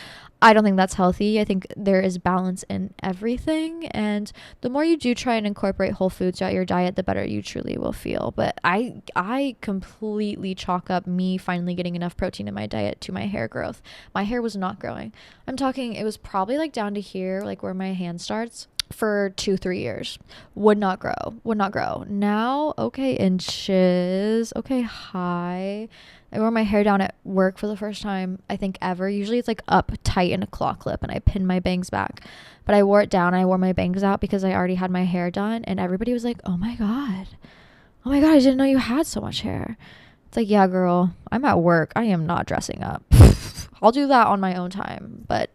I don't think that's healthy. I think there is balance in everything. And the more you do try and incorporate whole foods throughout your diet, the better you truly will feel. But I completely chalk up me finally getting enough protein in my diet to my hair growth. My hair was not growing. I'm talking, it was probably like down to here, like where my hand starts, for 2-3 years. Would not grow. Now, okay, inches, okay, high. I wore my hair down at work for the first time I think ever. Usually it's like up tight in a claw clip and I pin my bangs back, but I wore it down. I wore my bangs out because I already had my hair done, and everybody was like, oh my god, I didn't know you had so much hair. It's like, yeah, girl, I'm at work. I am not dressing up. I'll do that on my own time. But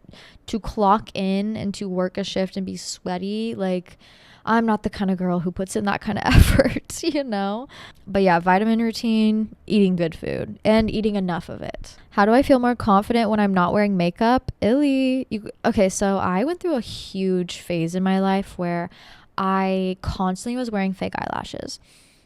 to clock in and to work a shift and be sweaty, like, I'm not the kind of girl who puts in that kind of effort, you know? But yeah, vitamin routine, eating good food, and eating enough of it. How do I feel more confident when I'm not wearing makeup? Okay, so I went through a huge phase in my life where I constantly was wearing fake eyelashes.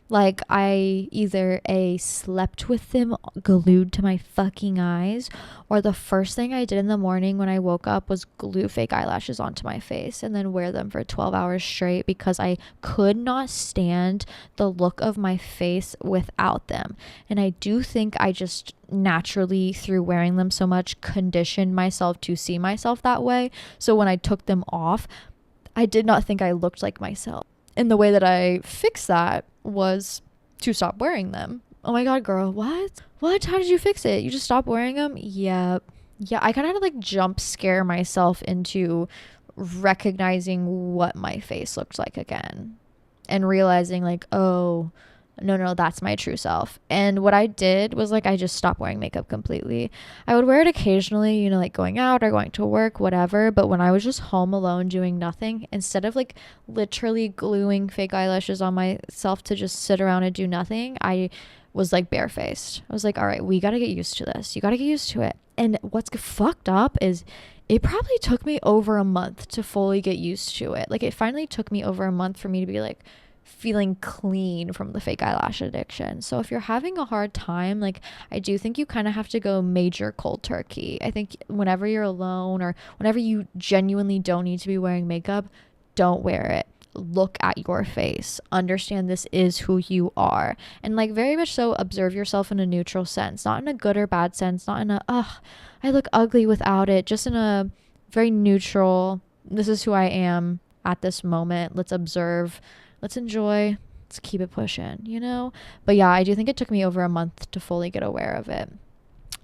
Like, I either slept with them glued to my fucking eyes, or the first thing I did in the morning when I woke up was glue fake eyelashes onto my face and then wear them for 12 hours straight because I could not stand the look of my face without them. And I do think I just naturally, through wearing them so much, conditioned myself to see myself that way. So when I took them off, I did not think I looked like myself. And the way that I fixed that was to stop wearing them. Oh my god, girl, what? How did you fix it? You just stopped wearing them? Yeah, I kind of had to like jump scare myself into recognizing what my face looked like again and realizing like, oh, no, that's my true self. And what I did was like, I just stopped wearing makeup completely. I would wear it occasionally, you know, like going out or going to work, whatever. But when I was just home alone doing nothing, instead of like literally gluing fake eyelashes on myself to just sit around and do nothing, I was like barefaced. I was like, all right, we got to get used to this. You got to get used to it. And what's fucked up is it probably took me over a month to fully get used to it. Like, it finally took me over a month for me to be like feeling clean from the fake eyelash addiction. So if you're having a hard time, like, I do think you kind of have to go major cold turkey. I think whenever you're alone or whenever you genuinely don't need to be wearing makeup, don't wear it. Look at your face, understand this is who you are, and like very much so observe yourself in a neutral sense, not in a good or bad sense, not in a I look ugly without it, just in a very neutral, this is who I am at this moment. Let's observe, let's enjoy, let's keep it pushing, you know? But yeah, I do think it took me over a month to fully get aware of it.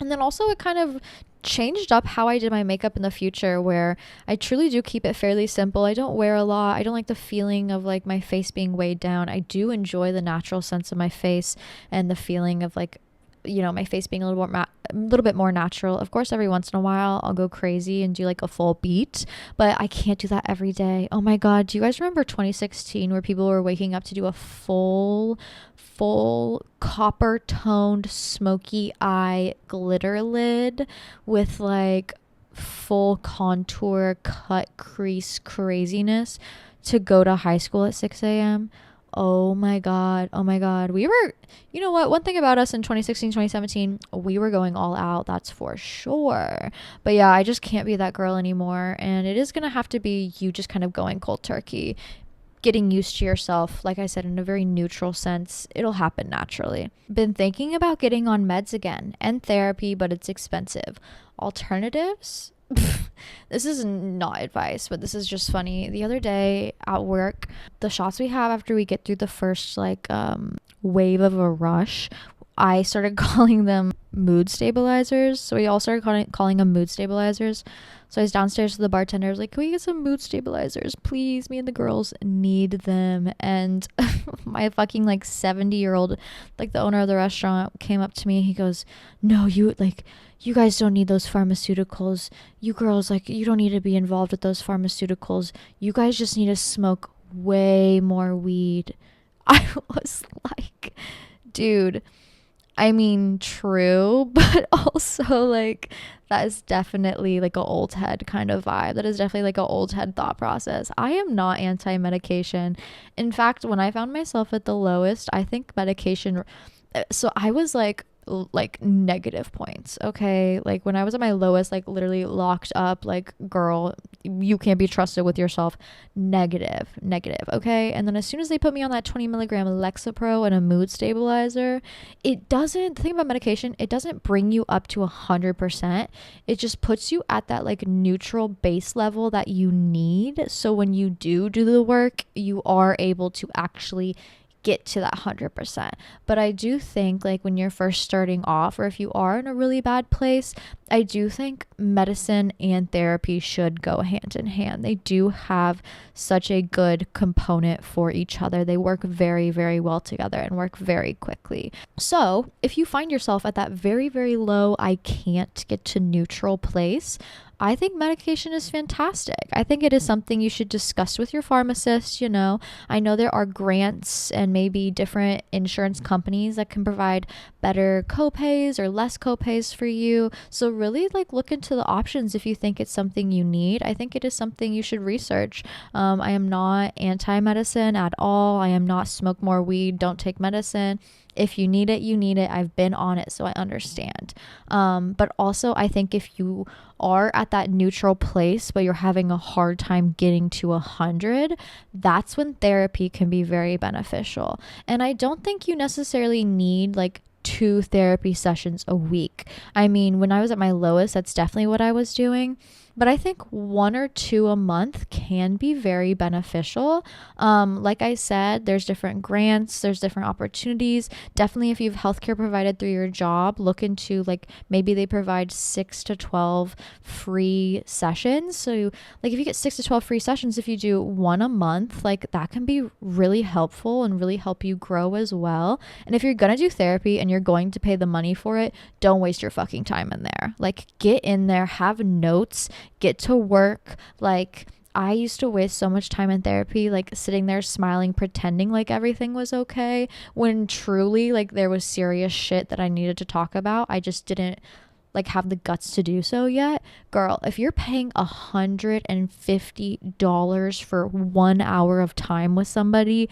And then also it kind of changed up how I did my makeup in the future, where I truly do keep it fairly simple. I don't wear a lot. I don't like the feeling of like my face being weighed down. I do enjoy the natural sense of my face and the feeling of like, you know, my face being a little bit more natural. Of course, every once in a while I'll go crazy and do like a full beat, but I can't do that every day. Oh my god, do you guys remember 2016 where people were waking up to do a full copper toned smoky eye glitter lid with like full contour cut crease craziness to go to high school at 6 a.m.? Oh my God. Oh my God. We were, you know what? One thing about us in 2016, 2017, we were going all out. That's for sure. But yeah, I just can't be that girl anymore. And it is going to have to be you just kind of going cold turkey, getting used to yourself. Like I said, in a very neutral sense, it'll happen naturally. Been thinking about getting on meds again and therapy, but it's expensive. Alternatives? This is not advice, but this is just funny. The other day at work, the shots we have after we get through the first wave of a rush, I started calling them mood stabilizers. So we all started calling them mood stabilizers. So I was downstairs to the bartender. I was like, can we get some mood stabilizers, please? Me and the girls need them. And my fucking 70-year-old, the owner of the restaurant, came up to me. He goes, no, you guys don't need those pharmaceuticals. You girls, you don't need to be involved with those pharmaceuticals. You guys just need to smoke way more weed. I was like, dude, I mean, true, but also that is definitely an old head kind of vibe. That is definitely an old head thought process. I am not anti-medication. In fact, when I found myself at the lowest, I think medication, so I was negative points, okay? When I was at my lowest, literally locked up, girl, you can't be trusted with yourself, negative, okay? And then as soon as they put me on that 20 milligram Lexapro and a mood stabilizer, the thing about medication, it doesn't bring you up to 100%. It just puts you at that neutral base level that you need, so when you do the work, you are able to actually get to that 100%. But I do think when you're first starting off, or if you are in a really bad place, I do think medicine and therapy should go hand in hand. They do have such a good component for each other. They work very, very well together and work very quickly. So if you find yourself at that very, very low, I can't get to neutral place, I think medication is fantastic. I think it is something you should discuss with your pharmacist. I know there are grants and maybe different insurance companies that can provide better copays or less copays for you. So really look into the options if you think it's something you need. I think it is something you should research. I am not anti-medicine at all. I am not smoke more weed, don't take medicine. If you need it, you need it. I've been on it, so I understand. But also, I think if you are at that neutral place, but you're having a hard time getting to 100, that's when therapy can be very beneficial. And I don't think you necessarily need 2 therapy sessions a week. I mean, when I was at my lowest, that's definitely what I was doing. But I think 1 or 2 a month can be very beneficial. Like I said, there's different grants, there's different opportunities. Definitely if you have healthcare provided through your job, look into maybe they provide 6 to 12 free sessions. So if you get 6 to 12 free sessions, if you do 1 a month, that can be really helpful and really help you grow as well. And if you're going to do therapy and you're going to pay the money for it, don't waste your fucking time in there. Get in there, have notes, get to work. I used to waste so much time in therapy, sitting there smiling, pretending everything was okay, when truly there was serious shit that I needed to talk about. I just didn't have the guts to do so yet. Girl, if you're paying $150 for 1 hour of time with somebody,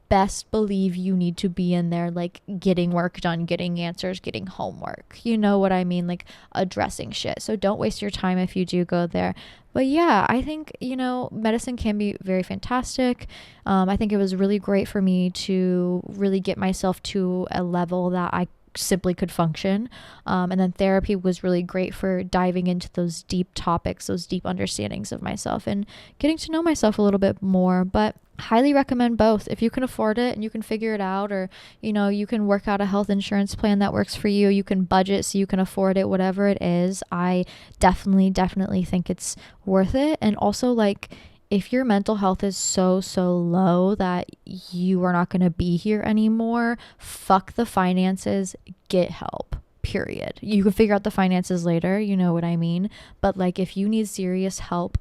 best believe you need to be in there getting work done, getting answers, getting homework, you know what I mean, addressing shit. So don't waste your time if you do go there. But yeah, I think medicine can be very fantastic. I think it was really great for me to really get myself to a level that I simply could function, and then therapy was really great for diving into those deep topics, those deep understandings of myself and getting to know myself a little bit more. But highly recommend both if you can afford it and you can figure it out, or you can work out a health insurance plan that works for you. You can budget so you can afford it, whatever it is. I definitely think it's worth it. And also if your mental health is so low that you are not going to be here anymore, fuck the finances, get help, period. You can figure out the finances later, you know what I mean? But if you need serious help,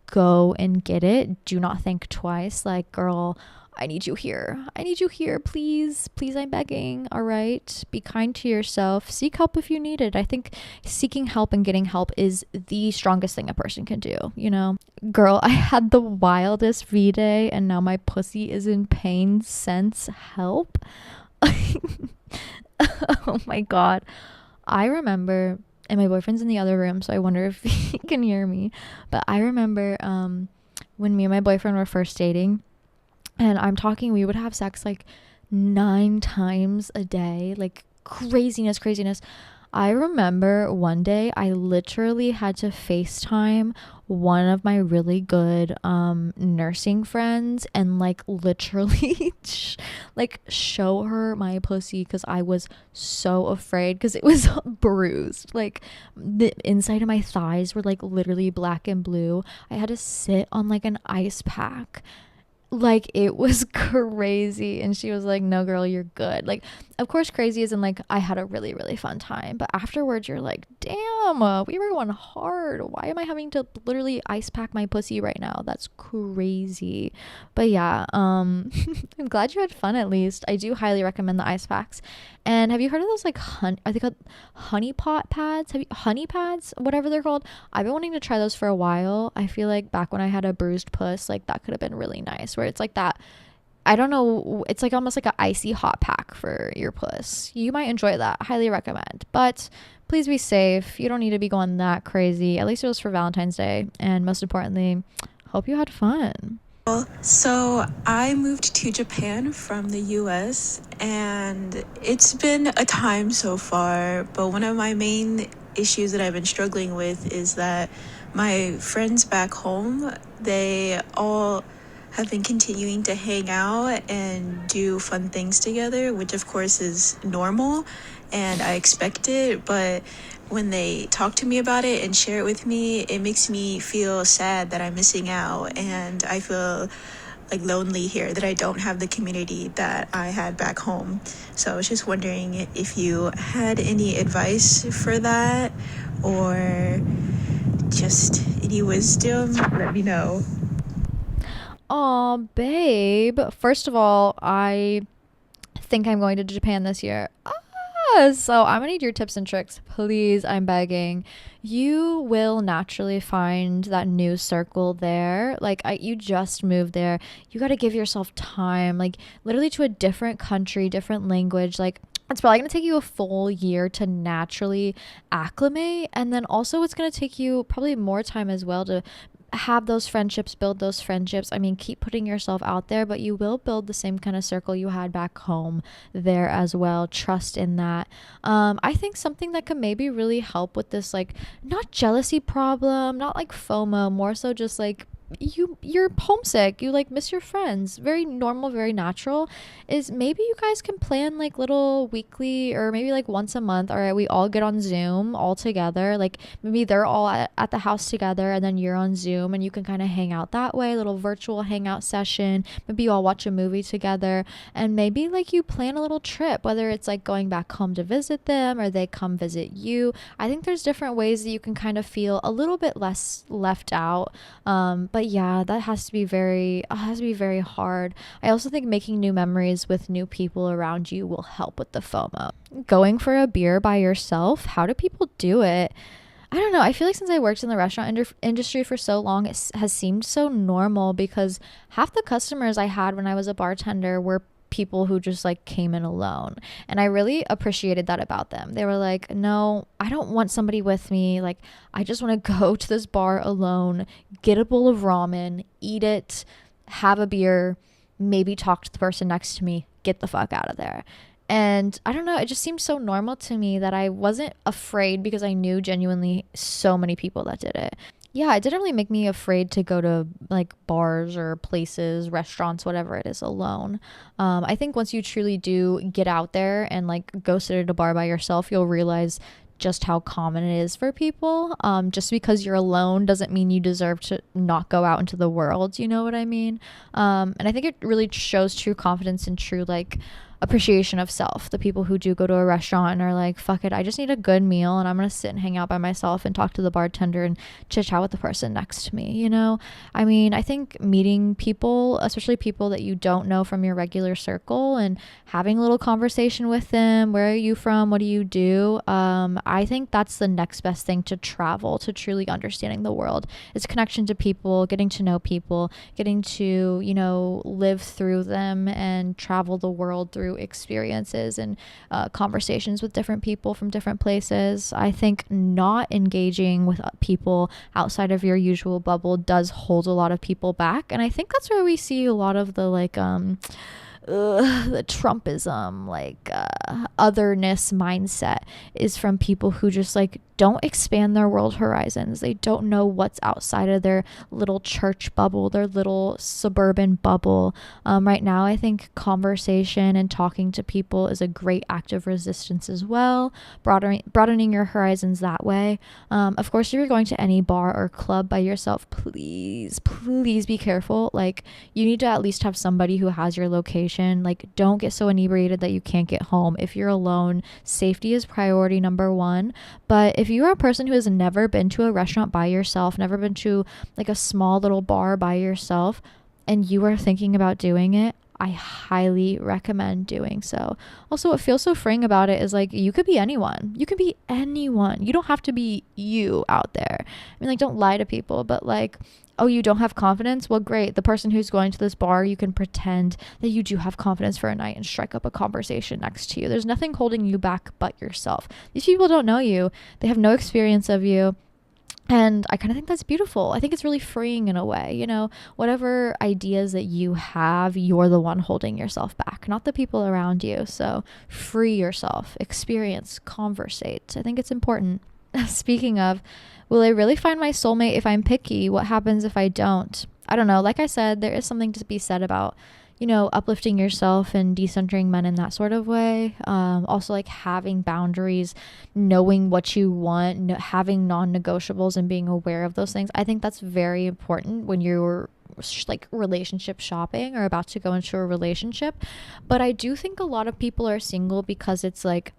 go and get it. Do not think twice. Girl, I need you here. I need you here. Please, please, I'm begging. All right. Be kind to yourself. Seek help if you need it. I think seeking help and getting help is the strongest thing a person can do, you know? Girl, I had the wildest V day and now my pussy is in pain since help. Oh my God. I remember, and my boyfriend's in the other room, so I wonder if he can hear me. But I remember when me and my boyfriend were first dating, and I'm talking, we would have sex like 9 times a day, like craziness, craziness. I remember one day I literally had to FaceTime one of my really good nursing friends and like literally like show her my pussy because I was so afraid because it was bruised. Like the inside of my thighs were like literally black and blue. I had to sit on like an ice pack, like it was crazy. And she was like, no girl, you're good. Like, of course, crazy isn't like I had a really, really fun time, but afterwards you're like, damn, we were going hard. Why am I having to literally ice pack my pussy right now? That's crazy. But yeah, I'm glad you had fun. At least I do highly recommend the ice packs. And have you heard of those like I think honey pot pads? Have you honey pads, whatever they're called? I've been wanting to try those for a while. I feel like back when I had a bruised puss, like that could have been really nice, where it's like that, I don't know, it's like almost like an icy hot pack for your puss. You might enjoy that. Highly recommend. But please be safe. You don't need to be going that crazy. At least it was for Valentine's Day. And most importantly, hope you had fun. So I moved to Japan from the US, and it's been a time so far, but one of my main issues that I've been struggling with is that my friends back home, they all have been continuing to hang out and do fun things together, which of course is normal and I expect it, but when they talk to me about it and share it with me, it makes me feel sad that I'm missing out, and I feel like lonely here, that I don't have the community that I had back home. So I was just wondering if you had any advice for that, or just any wisdom, let me know. Oh, babe. First of all, I think I'm going to Japan this year. So I'm gonna need your tips and tricks, please. I'm begging. You will naturally find that new circle there. Like you just moved there. You got to give yourself time, like literally to a different country, different language. Like it's probably gonna take you a full year to naturally acclimate, and then also it's gonna take you probably more time as well to have those friendships, build those friendships. I mean, keep putting yourself out there, but you will build the same kind of circle you had back home there as well. Trust in that. I think something that could maybe really help with this, like, not jealousy problem, not like FOMO, more so just like you're homesick, you like miss your friends, very normal, very natural, is maybe you guys can plan like little weekly or maybe like once a month. All right, we all get on Zoom all together, like maybe they're all at the house together and then you're on Zoom and you can kind of hang out that way, little virtual hangout session. Maybe you all watch a movie together, and maybe like you plan a little trip, whether it's like going back home to visit them or they come visit you. I think there's different ways that you can kind of feel a little bit less left out. But yeah, that has to be very hard. I also think making new memories with new people around you will help with the FOMO. Going for a beer by yourself, how do people do it? I don't know. I feel like since I worked in the restaurant industry for so long, has seemed so normal because half the customers I had when I was a bartender were people who just like came in alone, and I really appreciated that about them. They were like, no, I don't want somebody with me, like I just want to go to this bar alone, get a bowl of ramen, eat it, have a beer, maybe talk to the person next to me, get the fuck out of there. And I don't know, it just seemed so normal to me that I wasn't afraid because I knew genuinely so many people that did it. Yeah, it didn't really make me afraid to go to like bars or places, restaurants, whatever it is, alone. I think once you truly do get out there and like go sit at a bar by yourself, you'll realize just how common it is for people. Just because you're alone doesn't mean you deserve to not go out into the world. You know what I mean? And I think it really shows true confidence and true like appreciation of self. The people who do go to a restaurant and are like, fuck it, I just need a good meal and I'm gonna sit and hang out by myself and talk to the bartender and chit chat with the person next to me, you know? I mean, I think meeting people, especially people that you don't know from your regular circle, and having a little conversation with them, where are you from, what do you do, I think that's the next best thing to travel, to truly understanding the world, is connection to people, getting to know people, getting to, you know, live through them and travel the world through experiences and conversations with different people from different places. I think not engaging with people outside of your usual bubble does hold a lot of people back, and I think that's where we see a lot of the like the Trumpism, like otherness mindset, is from people who just like don't expand their world horizons. They don't know what's outside of their little church bubble, their little suburban bubble. Right now, I think conversation and talking to people is a great act of resistance as well, broadening your horizons that way. Of course, if you're going to any bar or club by yourself, please be careful. Like, you need to at least have somebody who has your location. Like, don't get so inebriated that you can't get home. If you're alone, safety is priority number one. But if you are a person who has never been to a restaurant by yourself, never been to like a small little bar by yourself, and you are thinking about doing it, I highly recommend doing so. Also, what feels so freeing about it is like, you could be anyone. You can be anyone. You don't have to be you out there. I mean, like, don't lie to people, but like, oh, you don't have confidence? Well, great. The person who's going to this bar, you can pretend that you do have confidence for a night and strike up a conversation next to you. There's nothing holding you back but yourself. These people don't know you. They have no experience of you. And I kind of think that's beautiful. I think it's really freeing in a way, you know, whatever ideas that you have, you're the one holding yourself back, not the people around you. So free yourself, experience, conversate. I think it's important. Speaking of, will I really find my soulmate if I'm picky? What happens if I don't? I don't know. Like I said, there is something to be said about, you know, uplifting yourself and decentering men in that sort of way. Also, like, having boundaries, knowing what you want, having non-negotiables and being aware of those things. I think that's very important when you're like relationship shopping or about to go into a relationship. But I do think a lot of people are single because it's like,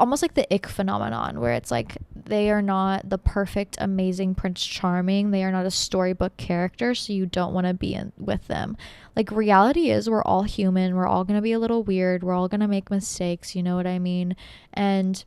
almost like the ick phenomenon, where it's like they are not the perfect, amazing Prince Charming. They are not a storybook character, so you don't want to be with them. Like, reality is, we're all human. We're all going to be a little weird. We're all going to make mistakes. You know what I mean? And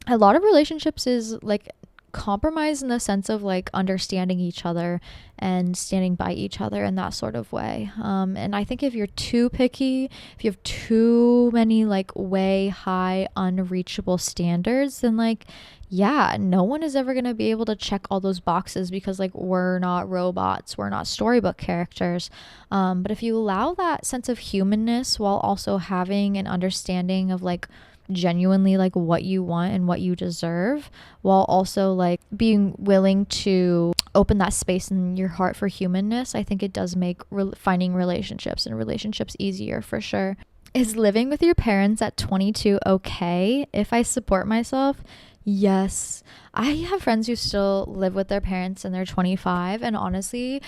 a lot of relationships is like compromise in the sense of like understanding each other and standing by each other in that sort of way. And I think if you're too picky, if you have too many like way high unreachable standards, then like, yeah, no one is ever going to be able to check all those boxes, because like, we're not robots, we're not storybook characters. But if you allow that sense of humanness while also having an understanding of like genuinely like what you want and what you deserve, while also like being willing to open that space in your heart for humanness, I think it does make finding relationships and relationships easier for sure. Is living with your parents at 22 okay? If I support myself, yes. I have friends who still live with their parents and they're 25, and honestly,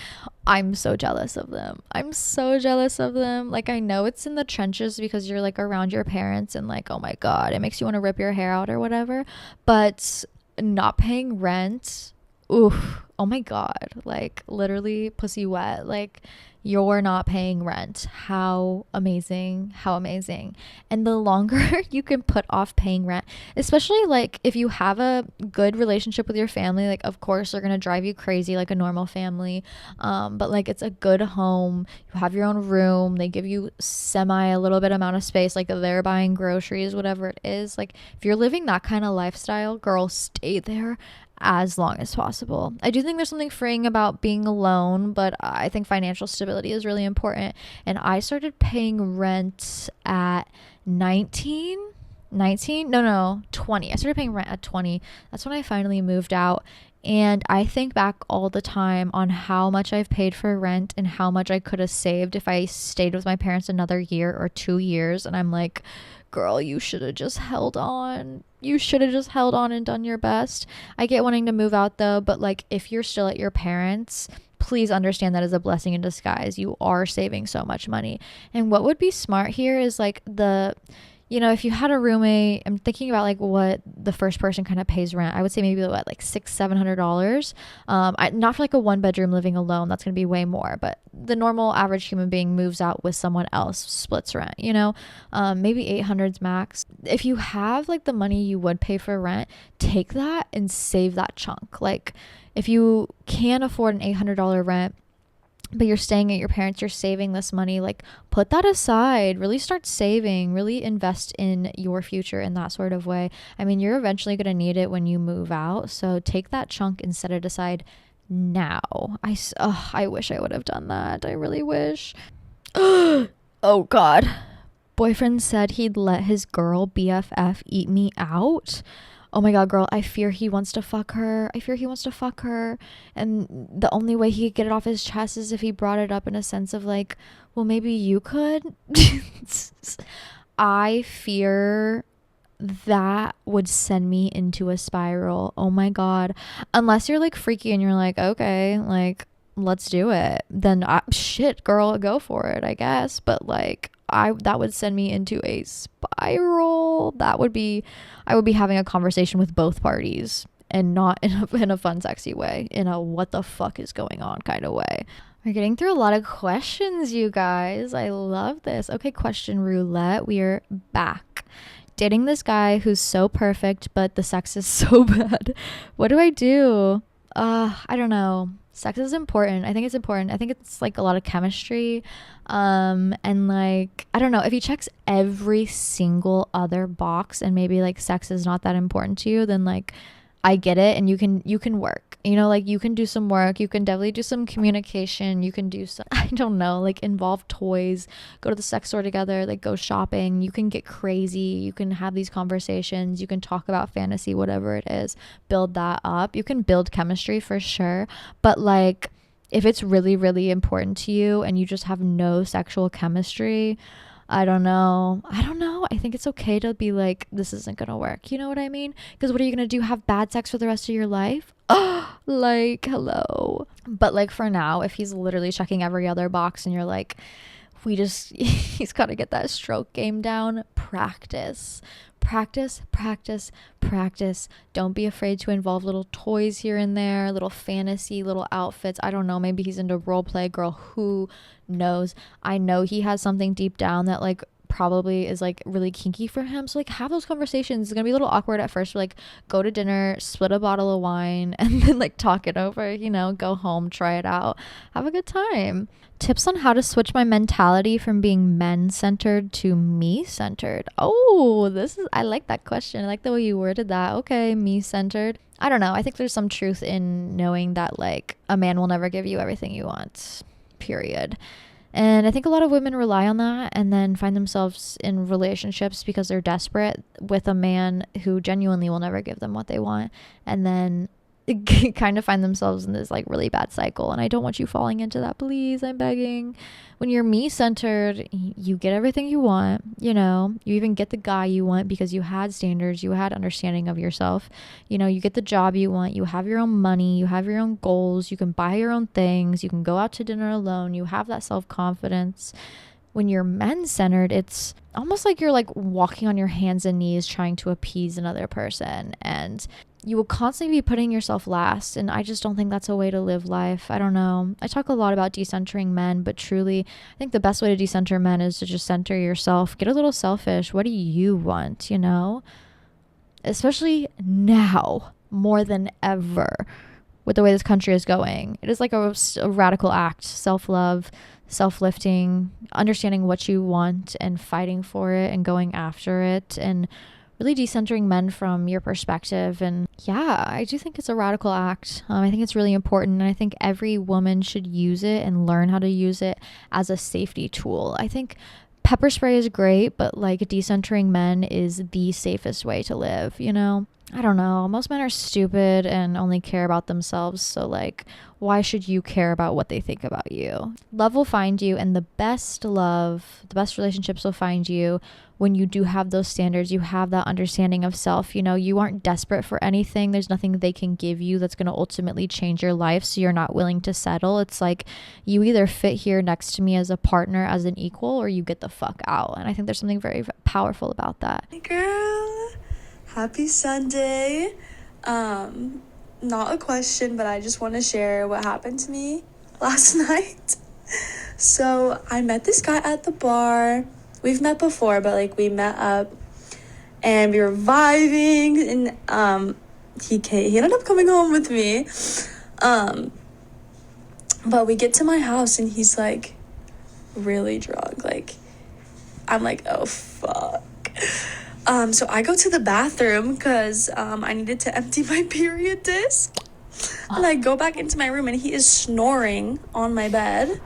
I'm so jealous of them. I'm so jealous of them. Like, I know it's in the trenches because you're like around your parents and like, oh my God, it makes you want to rip your hair out or whatever. But not paying rent, oof, oh my God, like literally pussy wet. Like, you're not paying rent. How amazing, how amazing. And the longer you can put off paying rent, especially like if you have a good relationship with your family, like of course they're going to drive you crazy like a normal family. But like, it's a good home. You have your own room. They give you a little bit amount of space, like they're buying groceries, whatever it is. Like, if you're living that kind of lifestyle, girl, stay there as long as possible. I do think there's something freeing about being alone, but I think financial stability is really important. And I started paying rent at 19. No, 20. I started paying rent at 20. That's when I finally moved out. And I think back all the time on how much I've paid for rent and how much I could have saved if I stayed with my parents another year or 2 years. And I'm like, girl, you should have just held on. You should have just held on and done your best. I get wanting to move out though, but like, if you're still at your parents', please understand that as a blessing in disguise. You are saving so much money. And what would be smart here is like if you had a roommate, I'm thinking about like what the first person kind of pays rent. I would say maybe what, like $600-700. Not for like a 1-bedroom living alone. That's going to be way more. But the normal average human being moves out with someone else, splits rent, maybe 800s max. If you have like the money you would pay for rent, take that and save that chunk. Like if you can afford an $800 rent, but you're staying at your parents, you're saving this money, like put that aside, really start saving, really invest in your future in that sort of way. I mean, you're eventually going to need it when you move out. So take that chunk and set it aside now. I wish I would have done that. I really wish. Oh God. Boyfriend said he'd let his girl BFF eat me out. Oh my God, girl, I fear he wants to fuck her. And the only way he could get it off his chest is if he brought it up in a sense of like, well, maybe you could. I fear that would send me into a spiral. Oh my God. Unless you're like freaky and you're like, okay, like, let's do it. Then shit, girl, go for it, I guess. But like, that would send me into a spiral. I would be having a conversation with both parties, and not in a fun, sexy way, in a what the fuck is going on kind of way. We're getting through a lot of questions, you guys. I love this. Okay, question roulette. We are back. Dating this guy who's so perfect, but the sex is so bad. What do I do? I don't know. Sex is important. I think it's important. I think it's like a lot of chemistry. And like, I don't know, if he checks every single other box and maybe like sex is not that important to you, then like, I get it. And you can work, like you can do some work. You can definitely do some communication. You can do some, I don't know, like involve toys, go to the sex store together, like go shopping. You can get crazy. You can have these conversations. You can talk about fantasy, whatever it is, build that up. You can build chemistry for sure. But like, if it's really, really important to you and you just have no sexual chemistry, I don't know. I think it's okay to be like, this isn't going to work. You know what I mean? Because what are you going to do? Have bad sex for the rest of your life? Like, hello. But like for now, if he's literally checking every other box and you're like, he's got to get that stroke game down, practice. Don't be afraid to involve little toys here and there, little fantasy, little outfits. I don't know. Maybe he's into role play, girl. Who knows? I know he has something deep down that like probably is like really kinky for him. So like have those conversations. It's gonna be a little awkward at first, but like go to dinner, split a bottle of wine, and then like talk it over, go home, try it out, have a good time. Tips on how to switch my mentality from being men-centered to me-centered. Oh, I like that question. I like the way you worded that. Okay, me-centered. I don't know. I think there's some truth in knowing that like a man will never give you everything you want, period. And I think a lot of women rely on that and then find themselves in relationships because they're desperate with a man who genuinely will never give them what they want. And then kind of find themselves in this like really bad cycle. And I don't want you falling into that. Please, I'm begging. When you're me-centered, you get everything you want, you even get the guy you want because you had standards, you had understanding of yourself, you get the job you want, you have your own money, you have your own goals, you can buy your own things, you can go out to dinner alone, you have that self-confidence. When you're men-centered, it's almost like you're like walking on your hands and knees trying to appease another person, and you will constantly be putting yourself last. And I just don't think that's a way to live life. I don't know. I talk a lot about decentering men, but truly, I think the best way to decenter men is to just center yourself. Get a little selfish. What do you want, Especially now, more than ever, with the way this country is going. It is like a radical act. Self-love, self-lifting, understanding what you want and fighting for it and going after it, and really decentering men from your perspective. And yeah, I do think it's a radical act. I think it's really important, and I think every woman should use it and learn how to use it as a safety tool. I think pepper spray is great, but like decentering men is the safest way to live, I don't know. Most men are stupid and only care about themselves. So, like, why should you care about what they think about you? Love will find you, and the best love, the best relationships will find you when you do have those standards. You have that understanding of self. You know, you aren't desperate for anything. There's nothing they can give you that's going to ultimately change your life. So, you're not willing to settle. It's like you either fit here next to me as a partner, as an equal, or you get the fuck out. And I think there's something very powerful about that. Hey girl, happy Sunday. Not a question, but I just want to share what happened to me last night. So I met this guy at the bar. We've met before, but like we met up and we were vibing, and he ended up coming home with me. But we get to my house and he's like really drunk. Like I'm like, oh fuck. So I go to the bathroom because I needed to empty my period disc. And I go back into my room and he is snoring on my bed.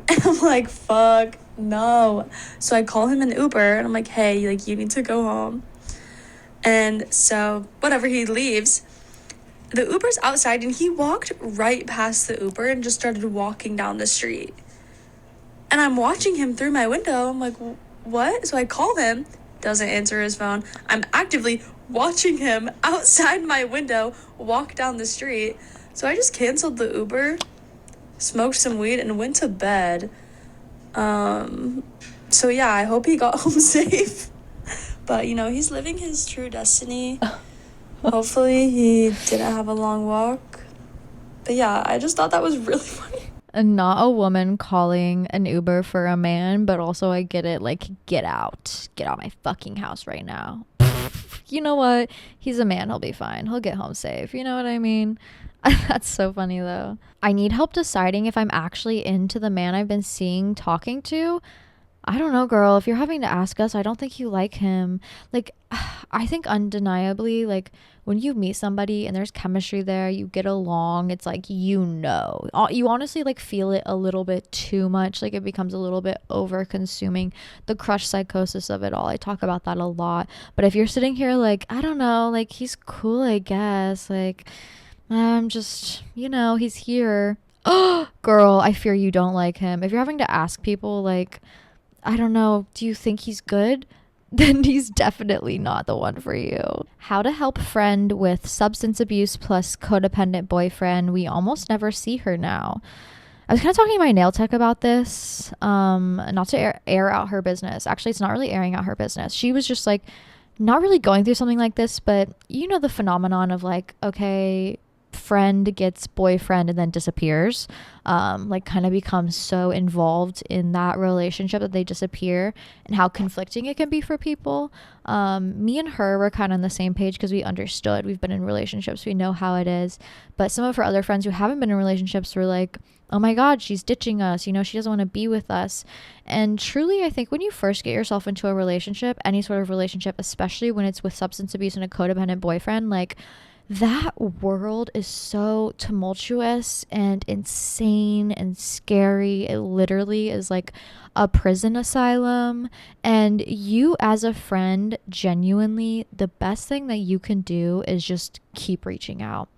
And I'm like, fuck, no. So I call him an Uber and I'm like, hey, like, you need to go home. And so, whatever, he leaves. The Uber's outside and he walked right past the Uber and just started walking down the street. And I'm watching him through my window. I'm like, what? So I call him. Doesn't answer his phone. I'm actively watching him outside my window walk down the street. So I just canceled the Uber, smoked some weed, and went to bed. So yeah, I hope he got home safe. But, you know, he's living his true destiny. Hopefully he didn't have a long walk. But yeah, I just thought that was really funny. And not a woman calling an Uber for a man, but also I get it, like, get out my fucking house right now. You know what? He's a man. He'll be fine. He'll get home safe. You know what I mean? That's so funny though. I need help deciding if I'm actually into the man I've been seeing talking to. I don't know, girl. If you're having to ask us, I don't think you like him. Like, I think undeniably, like, when you meet somebody and there's chemistry there, you get along, it's like, you know, you honestly, like, feel it a little bit too much. Like, it becomes a little bit over consuming, the crush psychosis of it all. I talk about that a lot. But if you're sitting here like, I don't know, like, he's cool, I guess. Like, I'm just, you know, he's here. Oh, girl, I fear you don't like him. If you're having to ask people, like, I don't know, do you think he's good? Then he's definitely not the one for you. How to help friend with substance abuse plus codependent boyfriend. We almost never see her now. I was kind of talking to my nail tech about this, not to air out her business. Actually, it's not really airing out her business. She was just like, not really going through something like this, but you know the phenomenon of like, okay, friend gets boyfriend and then disappears, like kind of becomes so involved in that relationship that they disappear, and how conflicting it can be for people. Me and her were kind of on the same page because we understood, we've been in relationships, we know how it is. But some of her other friends who haven't been in relationships were like, oh my god, she's ditching us, you know, she doesn't want to be with us. And truly, I think when you first get yourself into a relationship, any sort of relationship, especially when it's with substance abuse and a codependent boyfriend, like, that world is so tumultuous and insane and scary. It literally is like a prison asylum. And you, as a friend, genuinely, the best thing that you can do is just keep reaching out.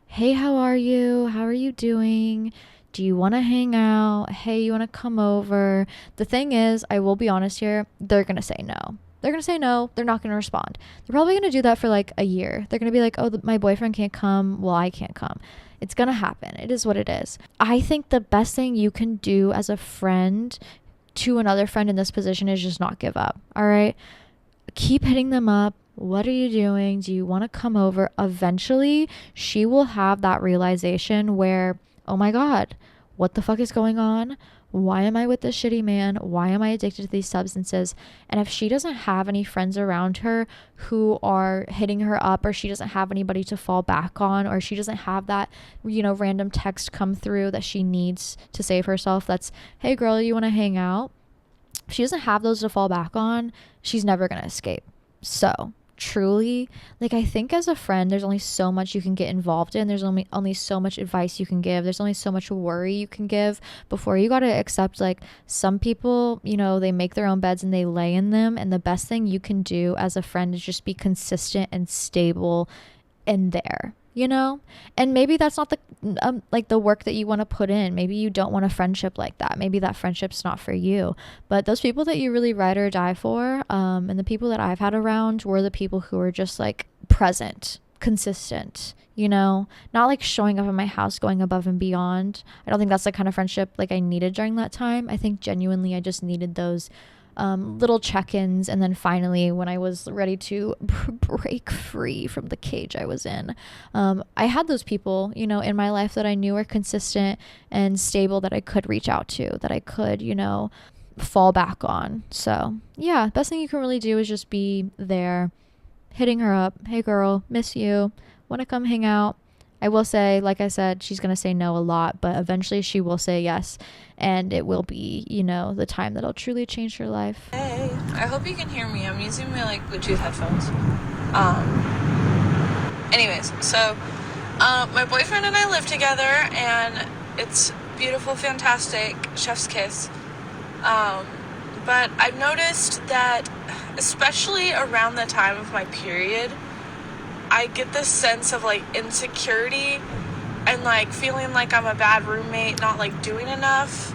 Hey, how are you? How are you doing? Do you want to hang out? Hey, you want to come over? The thing is, I will be honest here, they're going to say no. They're going to say no. They're not going to respond. They're probably going to do that for like a year. They're going to be like, oh, my boyfriend can't come. Well, I can't come. It's going to happen. It is what it is. I think the best thing you can do as a friend to another friend in this position is just not give up. All right. Keep hitting them up. What are you doing? Do you want to come over? Eventually, she will have that realization where, oh my God, what the fuck is going on? Why am I with this shitty man? Why am I addicted to these substances? And if she doesn't have any friends around her who are hitting her up, or she doesn't have anybody to fall back on, or she doesn't have that, you know, random text come through that she needs to save herself, that's, hey girl, you want to hang out? If she doesn't have those to fall back on, she's never going to escape. So truly, like, I think as a friend there's only so much you can get involved in. There's only so much advice you can give. There's only so much worry you can give before you got to accept, like, some people, you know, they make their own beds and they lay in them, and the best thing you can do as a friend is just be consistent and stable in there, you know. And maybe that's not the like the work that you want to put in. Maybe you don't want a friendship like that. Maybe that friendship's not for you. But those people that you really ride or die for, and the people that I've had around were the people who were just like present, consistent, you know, not like showing up at my house, going above and beyond. I don't think that's the kind of friendship like I needed during that time. I think genuinely I just needed those little check-ins. And then finally, when I was ready to break free from the cage I was in, I had those people, you know, in my life that I knew were consistent and stable, that I could reach out to, that I could, you know, fall back on. So yeah, best thing you can really do is just be there, hitting her up. Hey girl, miss you, want to come hang out? I will say, like I said, she's going to say no a lot, but eventually she will say yes. And it will be, you know, the time that'll truly change her life. Hey, I hope you can hear me. I'm using my, like, Bluetooth headphones. Anyways, so, my boyfriend and I live together, and it's beautiful, fantastic, chef's kiss. But I've noticed that, especially around the time of my period, I get this sense of, like, insecurity and, like, feeling like I'm a bad roommate, not, like, doing enough.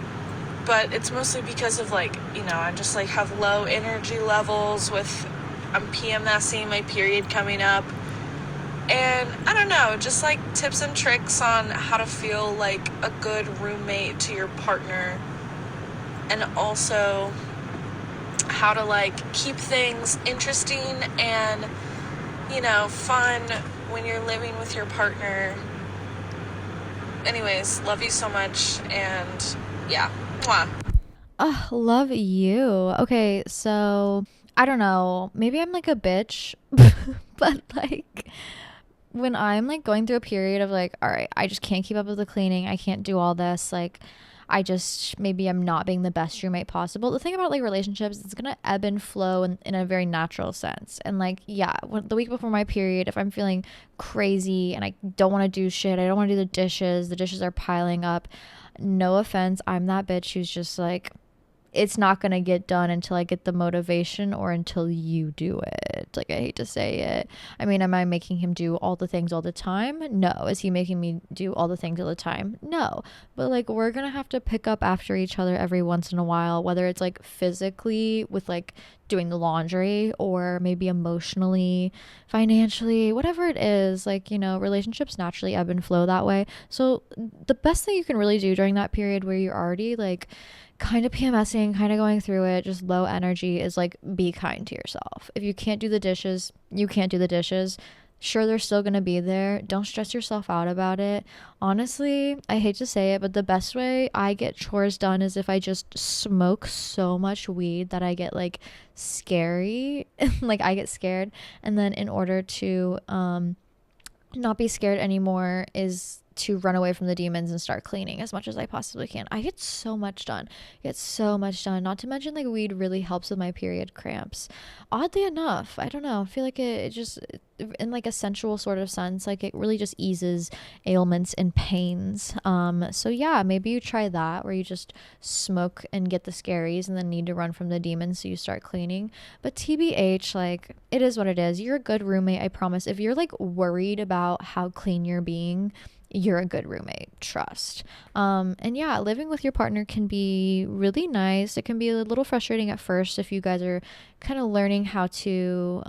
But it's mostly because of, like, you know, I just, like, have low energy levels with, I'm PMSing, my period coming up. And I don't know, just, like, tips and tricks on how to feel like a good roommate to your partner. And also how to, like, keep things interesting and, you know, fun when you're living with your partner. Anyways, love you so much, and yeah, mwah. Oh, love you. Okay, so I don't know, maybe I'm like a bitch, but like when I'm like going through a period of like, all right, I just can't keep up with the cleaning, I can't do all this, like maybe I'm not being the best roommate possible. The thing about like relationships, it's gonna ebb and flow in a very natural sense. And like, yeah, the week before my period, if I'm feeling crazy and I don't want to do shit, I don't want to do the dishes are piling up. No offense, I'm that bitch who's just like, it's not going to get done until I get the motivation or until you do it. Like, I hate to say it. I mean, am I making him do all the things all the time? No. Is he making me do all the things all the time? No. But like, we're going to have to pick up after each other every once in a while, whether it's like physically with like doing the laundry or maybe emotionally, financially, whatever it is. Like, you know, relationships naturally ebb and flow that way. So the best thing you can really do during that period where you're already like kind of PMSing, kind of going through it, just low energy, is like be kind to yourself. If you can't do the dishes, you can't do the dishes. Sure, they're still going to be there. Don't stress yourself out about it. Honestly, I hate to say it, but the best way I get chores done is if I just smoke so much weed that I get like scary. Like I get scared. And then in order to not be scared anymore is to run away from the demons and start cleaning as much as I possibly can. I get so much done. Not to mention like weed really helps with my period cramps. Oddly enough, I don't know. I feel like it just, in like a sensual sort of sense, like it really just eases ailments and pains. So yeah, maybe you try that where you just smoke and get the scaries and then need to run from the demons so you start cleaning. But TBH, like it is what it is. You're a good roommate, I promise. If you're like worried about how clean you're being, you're a good roommate, trust. And yeah, living with your partner can be really nice. It can be a little frustrating at first if you guys are kind of learning how to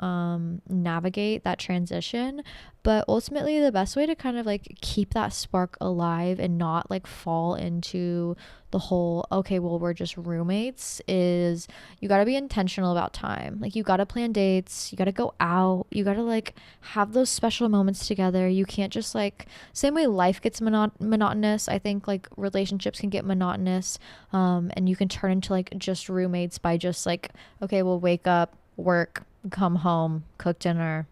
navigate that transition. But ultimately, the best way to kind of like keep that spark alive and not like fall into the whole, okay, well, we're just roommates, is you got to be intentional about time. Like you got to plan dates, you got to go out, you got to like have those special moments together. You can't just like, same way life gets monotonous, I think like relationships can get monotonous, and you can turn into like just roommates by just like, okay, we'll wake up, work, come home, cook dinner,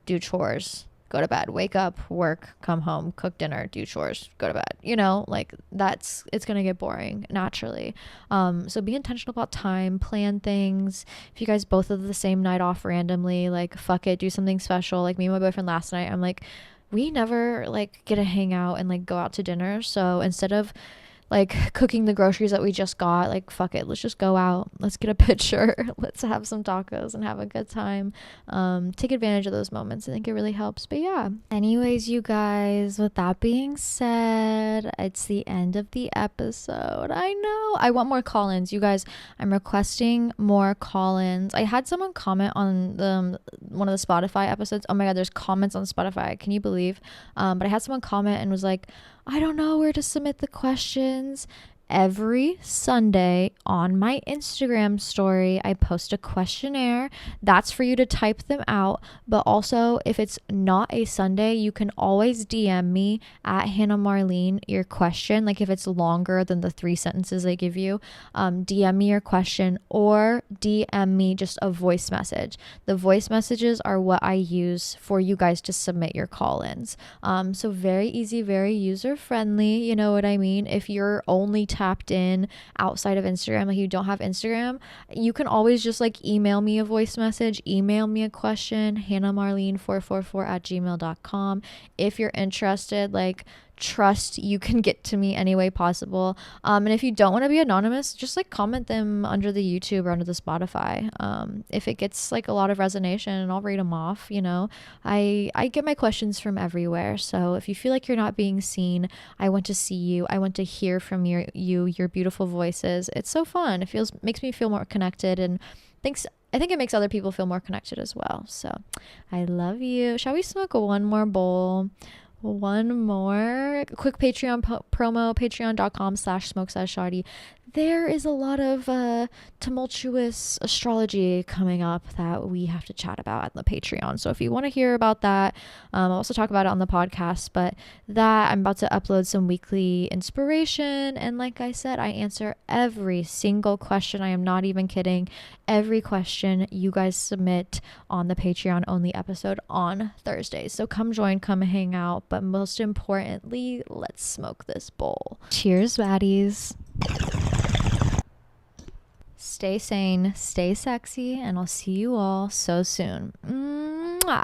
do chores, go to bed, wake up, work, come home, cook dinner, do chores, go to bed. You know, like it's going to get boring naturally. So be intentional about time, plan things. If you guys both have the same night off randomly, like fuck it, do something special. Like me and my boyfriend last night, I'm like, we never like get to hang out and like go out to dinner. So instead of like cooking the groceries that we just got, like fuck it, let's just go out, let's get a picture, let's have some tacos and have a good time. Take advantage of those moments. I think it really helps. But yeah, anyways, you guys, with that being said, it's the end of the episode. I know I want more call-ins, you guys. I'm requesting more call-ins. I had someone comment on one of the Spotify episodes. Oh my god, there's comments on Spotify, can you believe? But I had someone comment and was like, I don't know where to submit the questions. Every Sunday on my Instagram story, I post a questionnaire. That's for you to type them out. But also, if it's not a Sunday, you can always DM me at Hannah Marlene your question. Like if it's longer than the 3 sentences I give you, DM me your question or DM me just a voice message. The voice messages are what I use for you guys to submit your call-ins. So very easy, very user-friendly. You know what I mean? If you're only tapped in outside of Instagram, like you don't have Instagram, you can always just like email me a voice message, email me a question, hannahmarlene444@gmail.com. If you're interested, like trust you can get to me any way possible. And if you don't want to be anonymous, just like comment them under the YouTube or under the Spotify. If it gets like a lot of resonation, I'll read them off. You know, I get my questions from everywhere. So if you feel like you're not being seen, I want to see you. I want to hear from your beautiful voices. It's so fun. It makes me feel more connected, and I think it makes other people feel more connected as well. So I love you. Shall we smoke one more bowl? One more quick Patreon promo, patreon.com/smokesashshawty. There is a lot of tumultuous astrology coming up that we have to chat about at the Patreon. So if you want to hear about that, I'll also talk about it on the podcast. But that I'm about to upload some weekly inspiration. And like I said, I answer every single question. I am not even kidding. Every question you guys submit on the Patreon only episode on Thursdays. So come join, come hang out. But most importantly, let's smoke this bowl. Cheers, baddies. Stay sane, stay sexy, and I'll see you all so soon. Mwah.